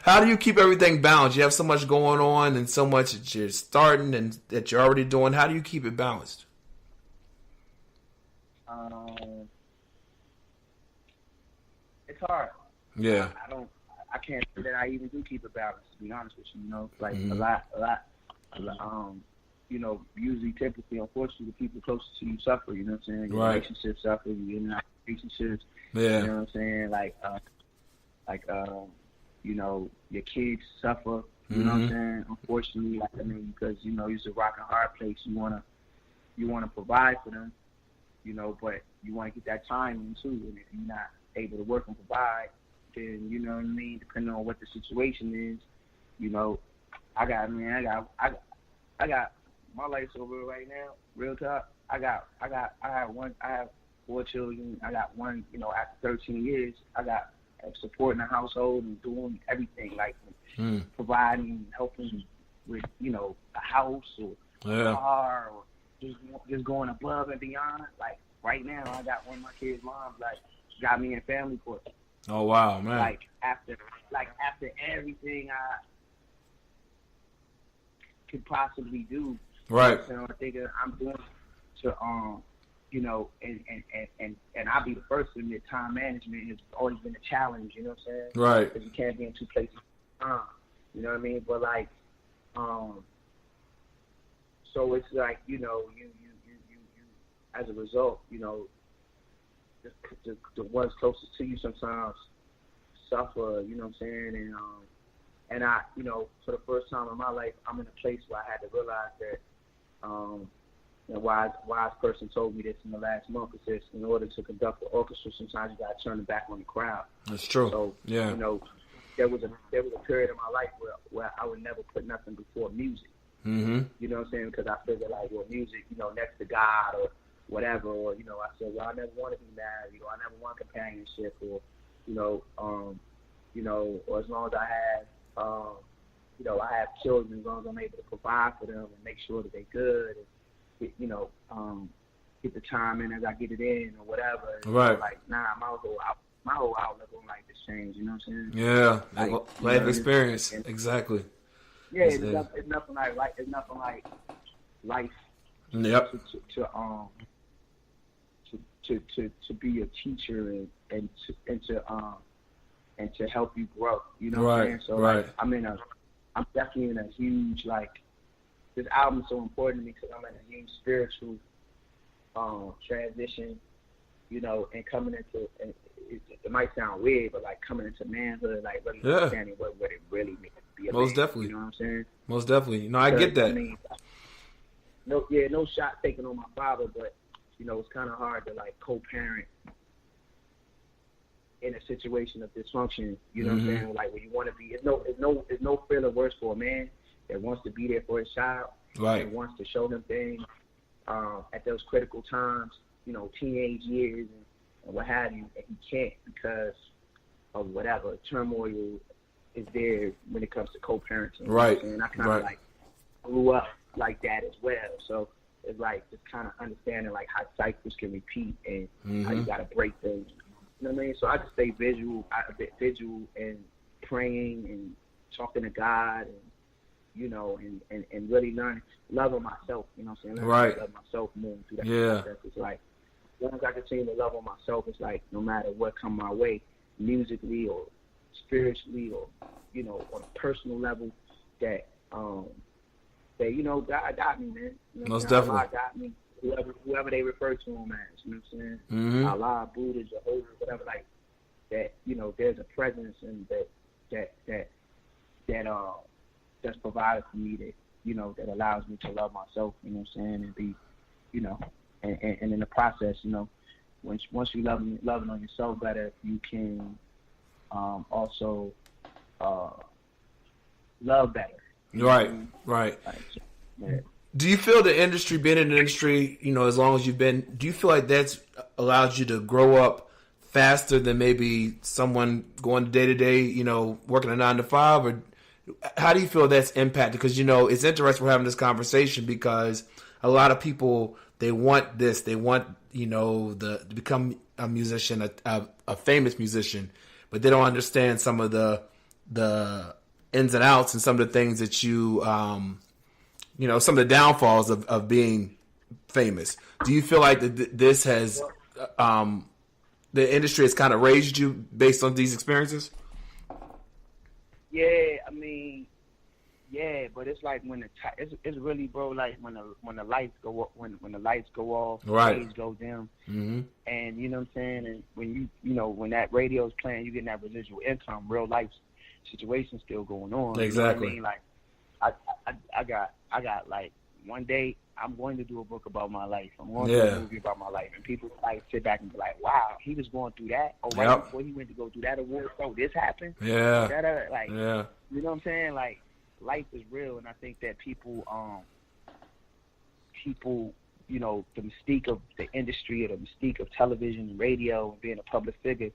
How do you keep everything balanced? You have so much going on and so much that you're starting and that you're already doing. How do you keep it balanced? It's hard. Yeah. I can't say that I even do keep it balanced, to be honest with you. Like a lot, usually, typically, unfortunately, the people closest to you suffer. You know what I'm saying? Your right. Relationships suffer. You're in relationships. Yeah. You know what I'm saying? Your kids suffer. You know what I'm saying? Unfortunately, because it's a rock and hard place. You wanna provide for them. But you want to get that time in too. And if you're not able to work and provide, then depending on what the situation is, I got my life's over right now, real talk. I have 4 children. I got one, after 13 years, I got supporting the household and doing everything, like providing, helping with, a house or a car, or just going above and beyond. Like right now, I got one of my kids' moms, got me in family court. Oh wow, man! Like after everything I could possibly do, right? I think I'm doing to and I'll be the first to admit time management has always been a challenge. You know what I'm saying? Right. Because you can't be in 2 places at a time. You know what I mean? But so it's like you as a result, the ones closest to you sometimes suffer, you know what I'm saying? And I, for the first time in my life, I'm in a place where I had to realize that, a wise person told me this in the last month, it says, in order to conduct the orchestra, sometimes you got to turn it back on the crowd. That's true. So, yeah. There was a period in my life where I would never put nothing before music. Mm-hmm. You know what I'm saying? Because I figured music, next to God or whatever, or I said, well, I never want to be married, I never want companionship, or or as long as I have, I have children, as long as I'm able to provide for them and make sure that they're good, and get the time in as I get it in or whatever. And right. My whole outlook on life has changed. You know what I'm saying? Yeah, life experience, exactly. Yeah, it's nothing like life Yep. to be a teacher and to help you grow. You know what I'm Right. saying? So Right. like, I'm definitely in a huge, like, this album is so important to me because I'm in a huge spiritual transition, you know, and coming into, and it might sound weird, but like coming into manhood, like really Yeah. understanding what it really means to be a Most man. definitely. You know what I'm saying? Most definitely. No, I get that. I mean, no shot taken on my father, but you know, it's kind of hard to like co-parent in a situation of dysfunction. You know what I'm saying? Like when you want to be, it's no feeling worse for a man that wants to be there for his child, Right. and wants to show them things at those critical times. You know, teenage years and what have you, and he can't because of whatever turmoil is there when it comes to co-parenting. Right. And I kind of Right. like grew up like that as well. So it's like just kind of understanding like how cycles can repeat and how you got to break things. You know what I mean? So I just stay visual and praying and talking to God and, you know, and really loving myself. You know what I'm saying? Learning Right. to love myself more through that Yeah. process. It's like, as long as I continue to love on myself, it's like no matter what come my way, musically or spiritually or, you know, on a personal level, that you know, God got me, man. You know Most what I'm saying? definitely. Allah got me. Whoever they refer to him as, you know what I'm saying? Mhm. Allah, Buddha, Jehovah, whatever, like that. You know, there's a presence and that's provided for me that, you know, that allows me to love myself. You know what I'm saying? And be, you know, and in the process, you know, once you loving on yourself better, you can also love better. Right. Right. Like, yeah. Do you feel the industry, being in the industry, you know, as long as you've been, do you feel like that's allowed you to grow up faster than maybe someone going day to day, you know, working a 9 to 5? Or how do you feel that's impacted? Because, you know, it's interesting we're having this conversation because a lot of people, they want this, they want, you know, to become a musician, a famous musician, but they don't understand some of the ins and outs and some of the things that you know, some of the downfalls of being famous. Do you feel like this has, the industry has kind of raised you based on these experiences? Yeah, I mean, yeah, but it's like when it's really, bro, like when the lights go up, when the lights go off, Right. the stage goes dim, and you know what I'm saying, and when you know when that radio's playing, you getting that residual income, real life situation still going on. Exactly. You know what I mean? Like I got like one day I'm going to do a book about my life. I'm going to do a movie about my life, and people like sit back and be like, "Wow, he was going through that." Oh, right before he went to go do that award show, this happened. Yeah. Like, Yeah. you know what I'm saying? Like, life is real, and I think that people, you know, the mystique of the industry or the mystique of television and radio and being a public figure,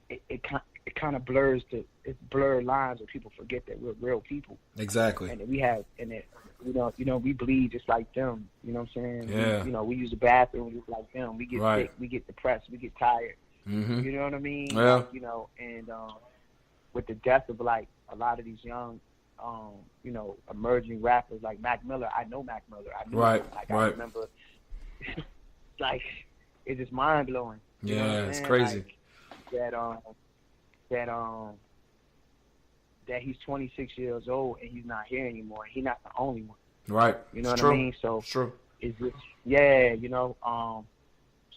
it kind of blurs lines, and people forget that we're real people. Exactly. And that we have, and that you know, we bleed just like them. You know what I'm saying? Yeah. You know, we use the bathroom just like them. We get Right. sick, we get depressed, we get tired. Mm-hmm. You know what I mean? Yeah. Like, you know, and with the death of like a lot of these young, you know, emerging rappers like Mac Miller. I know Mac Miller. I knew Right. him. Like, Right. I remember, like, it's just mind blowing. Yeah, it's crazy. Like, that he's 26 years old and he's not here anymore. He's not the only one. Right. You know It's what true. I mean? So It's true. it's just, yeah, you know,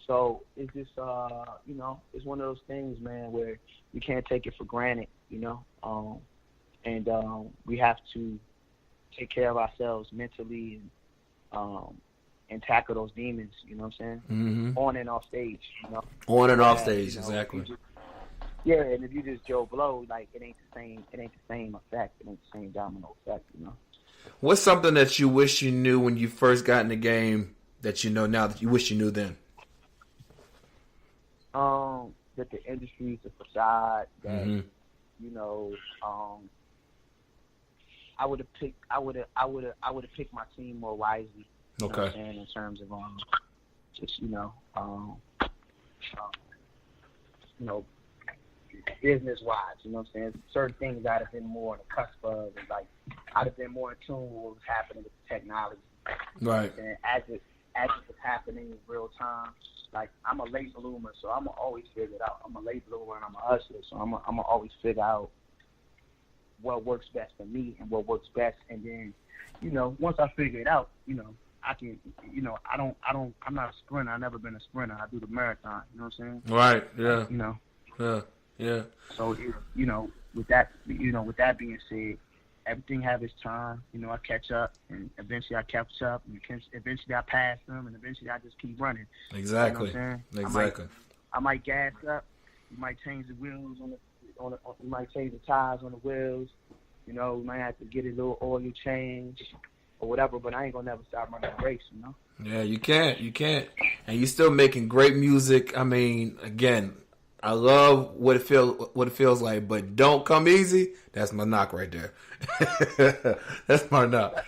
so it's just, you know, it's one of those things, man, where we can't take it for granted, you know, and we have to take care of ourselves mentally and tackle those demons, you know what I'm saying? Mm-hmm. On and off stage, you know. On and off Yeah, stage, you know, exactly. Yeah, and if you just Joe Blow, like it ain't the same effect. It ain't the same domino effect, you know. What's something that you wish you knew when you first got in the game that you know now that you wish you knew then? That the industry is a facade. That you know, I would have picked my team more wisely. You know what I'm saying, in terms of just you know, business wise, you know what I'm saying? Certain things I'd have been more on the cusp of, and like I'd have been more in tune with what was happening with the technology. Right. And as it's happening in real time, like I'm a late bloomer, so I'm gonna always figure it out. I'm a late bloomer and I'm a hustler, so I'm gonna always figure out what works best for me and what works best. And then, once I figure it out, I can, I'm not a sprinter. I've never been a sprinter. I do the marathon. You know what I'm saying? Right. Yeah. Yeah. So, with that being said, everything have its time. I catch up, and eventually I catch up, and eventually I pass them, and eventually I just keep running. Exactly. You know what I'm saying? Exactly. I might gas up. You might change the wheels you might change the tires on the wheels. We might have to get a little oil change or whatever, but I ain't gonna never stop running the race. Yeah, you can't, and you're still making great music. I mean, again, I love what it feels like, but don't come easy. That's my knock right there. That's my knock.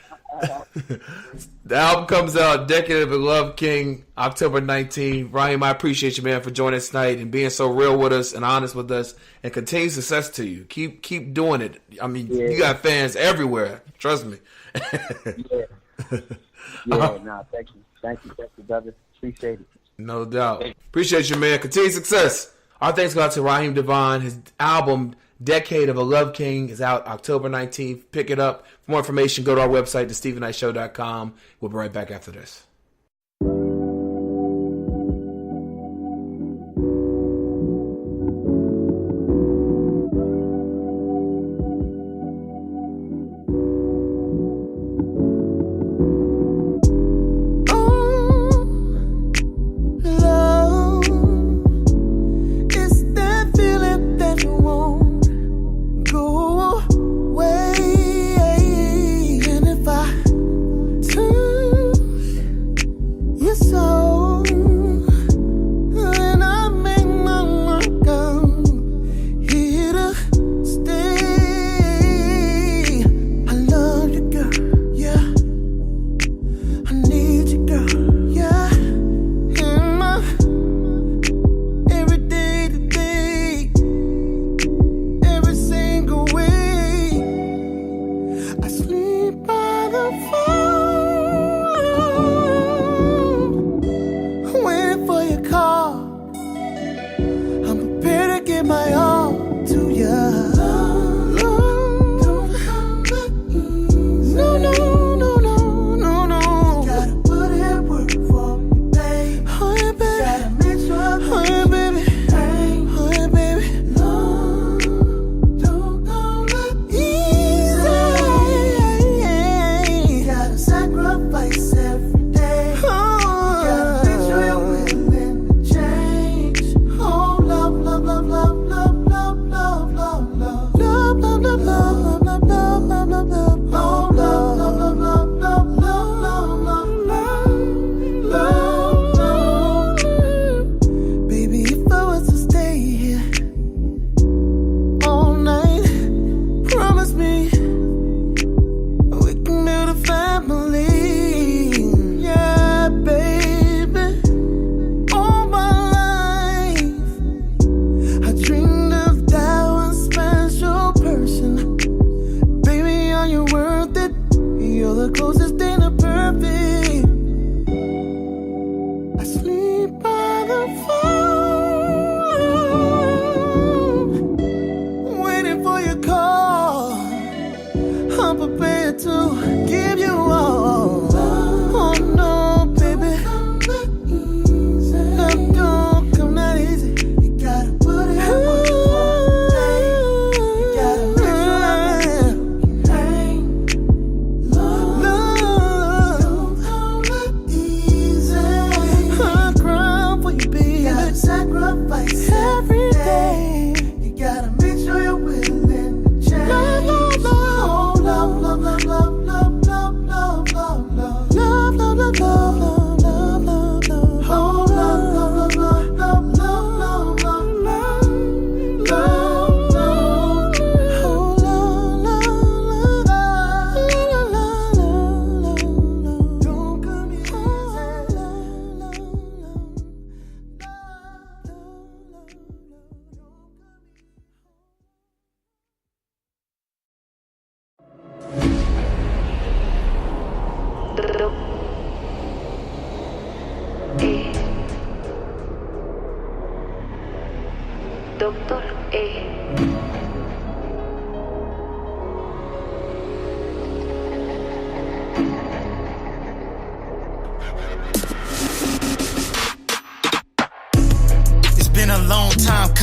The album comes out, Decade of a Love King, October 19th. Raheem, I appreciate you, man, for joining us tonight and being so real with us and honest with us. And continued success to you. Keep doing it. I mean, you got fans everywhere. Trust me. Thank you, brother. Appreciate it. No doubt. Appreciate you, man. Continued success. Our thanks go out to Raheem Devaughn. His album, Decade of a Love King, is out October 19th. Pick it up. For more information, go to our website, thestevenknightshow.com. We'll be right back after this.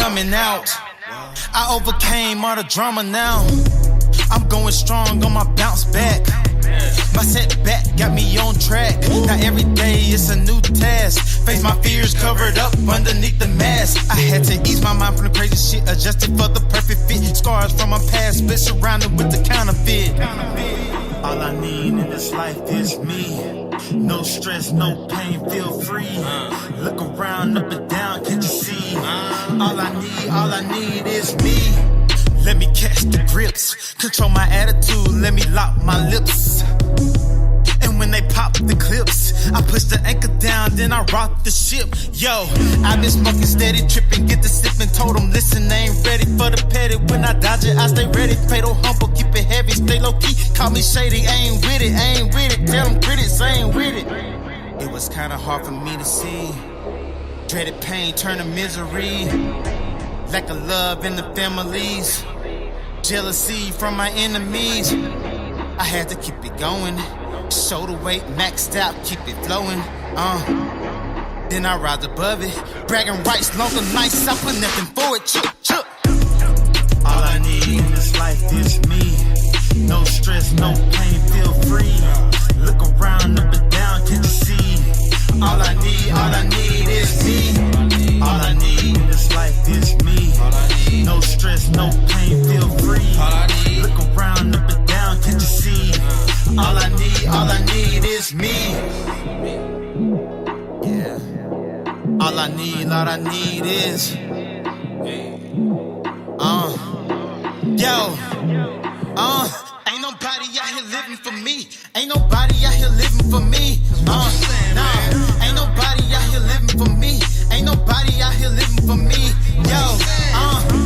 coming out. I overcame all the drama now. I'm going strong on my bounce back. My setback got me on track. Now every day it's a new task. Face my fears covered up underneath the mask. I had to ease my mind from the crazy shit, adjusted for the perfect fit. Scars from my past, but surrounded with the counterfeit. All I need in this life is me. No stress, no pain, feel free. Look around, up and down, can't you see? All I need is me. Let me catch the grips, control my attitude, let me lock my lips. And when they pop the clips, I push the anchor down, then I rock the ship. Yo, I've been smoking steady, tripping, get the sipping. Told them, listen, I ain't ready for the petty. When I dodge it, I stay ready. Fatal humble, keep it heavy, stay low key. Call me shady, I ain't with it. Tell them critics, I ain't with it. It was kinda hard for me to see. Dreaded pain turn to misery. Lack of love in the families. Jealousy from my enemies. I had to keep it going. Shoulder weight maxed out, keep it flowing. Then I rise above it. Bragging rights, longer nights, I put nothing for it. Chuck. All I need in this life is me. No stress, no pain, feel free. Look around, up and down, can't you see? All I need is me. All I need in this life is me. No stress, no pain, feel free. Look around, up and down, can't you see? All I need is me. Yeah. All I need is. Ain't nobody out here living for me. Ain't nobody out here living for me. Ain't nobody out here living for me. Ain't nobody out here living for me.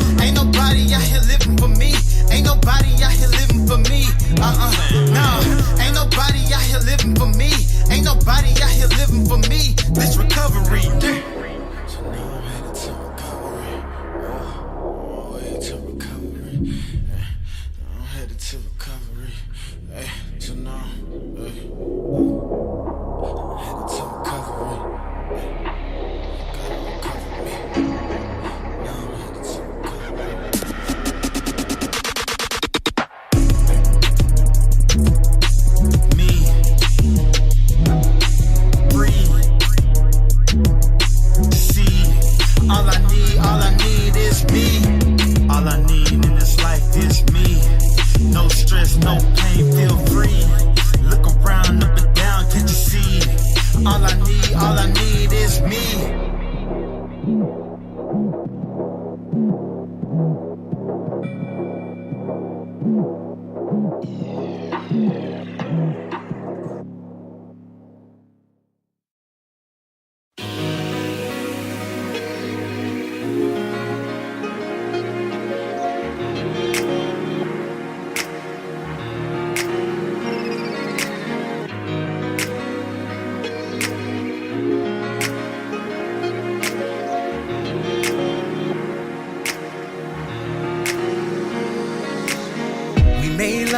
Ain't nobody out here living for me. Ain't nobody out here living for me. Ain't nobody out here living for me. Ain't nobody out here living for me. This recovery. So now I'm headed to recovery. Way to recovery. I'm headed to recovery. So now, I'm headed to recovery. Gotta recover me. Now I'm headed to recovery. All I need is me. All I need in this life is me. No stress, no pain, feel free. Look around, up and down, can't you see? All I need is me.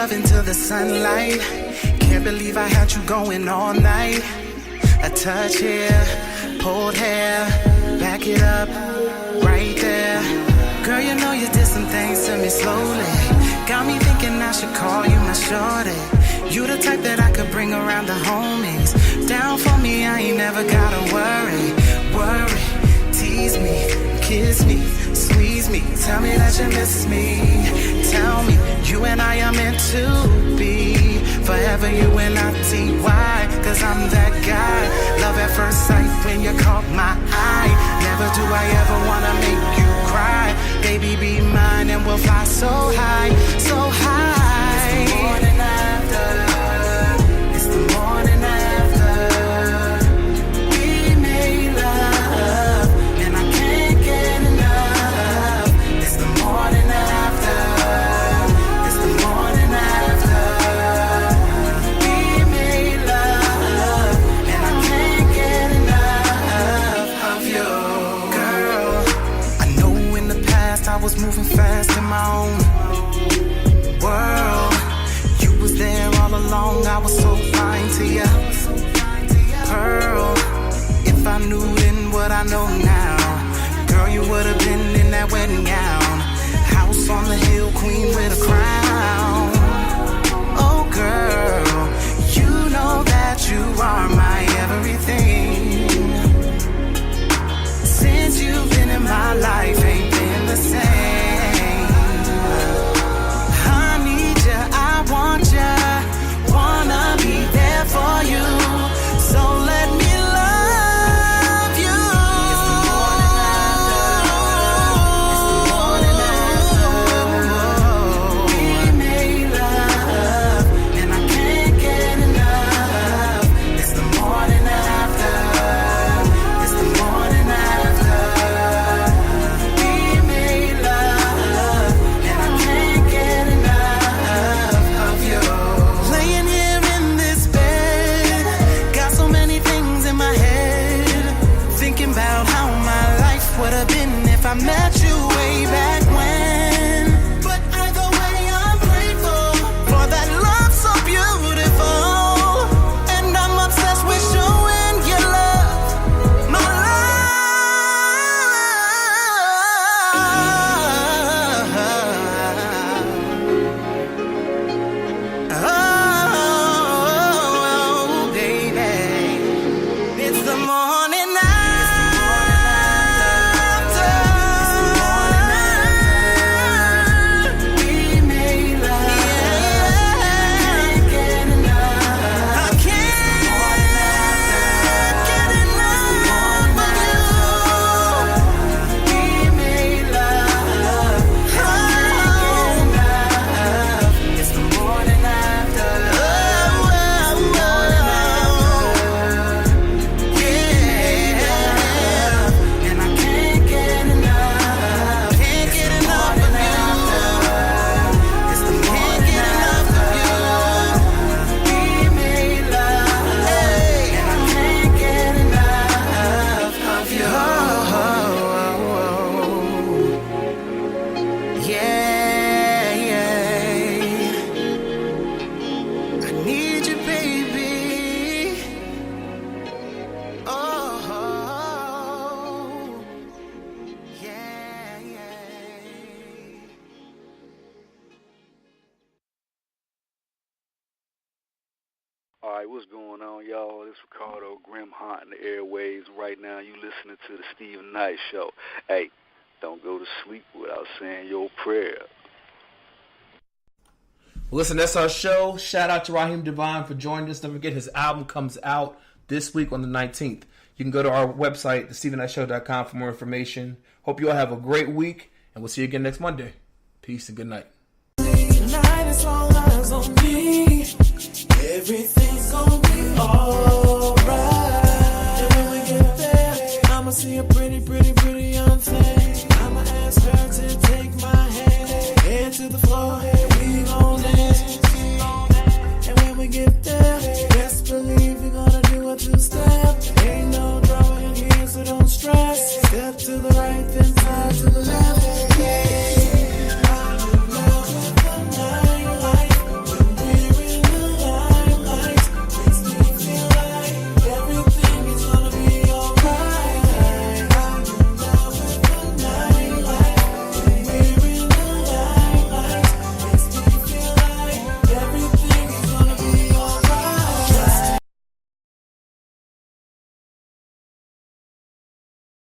Into the sunlight. Can't believe I had you going all night. A touch here, pulled hair, back it up, right there. Girl, you know you did some things to me slowly. Got me thinking I should call you my shorty. You the type that I could bring around the homies. Down for me, I ain't never gotta worry. Tease me, kiss me, squeeze me. Tell me that you miss me. Tell me you and I are meant to be. Forever you and I T.Y. Cause I'm that guy. Love at first sight when you caught my eye. Never do I ever wanna make you cry. Baby, be mine and we'll fly so high, so high. It's the morning after. It's the morning after. We made love and I can't get enough. It's the morning after. It's the morning after. We made love and I can't get enough of you. Girl, I know in the past I was moving fast in my own world. You was there all along, I was so fine to you. Pearl, if I knew then what I know now, girl, you would have been in that wedding gown. House on the hill, queen with a crown. Oh girl, you know that you are my everything. Since you've been in my life, ain't been the same. I need ya, I want ya, wanna be there for you. So let me love you. It's the morning after. We made love, and I can't get enough. It's the morning after. It's the morning after. We made love, and I can't get enough of you. Laying here in this bed, got so many things in my head, thinking about how my life would have been if I met you way back when. But either way, I'm grateful for that love so beautiful, and I'm obsessed with showing you love, my love. Oh, baby, it's the morning after. We made love. Can't get enough. I can't get enough of you. We made love. Can't get enough. It's the morning after. Yeah, and I can't get enough. Can't get enough of you. It's the can't get enough of you. We made love, and I can't get enough of you. Yeah, yeah. I need you, baby. Oh, yeah, yeah. All right, what's going on, y'all? This is Ricardo Grim Hot in the airwaves. Right now, you listening to the Stephen Knight Show. Hey, don't go to sleep without saying your prayer. Well, listen, that's our show. Shout out to Raheem Devaughn for joining us. Don't forget his album comes out this week on the 19th. You can go to our website, thestephenknightshow.com, for more information. Hope you all have a great week, and we'll see you again next Monday. Peace and good night. Tonight it's all eyes on me. Everything's gonna be alright. And when we get there, I'ma see a pretty young thing. I'ma ask her to take my hand to the floor.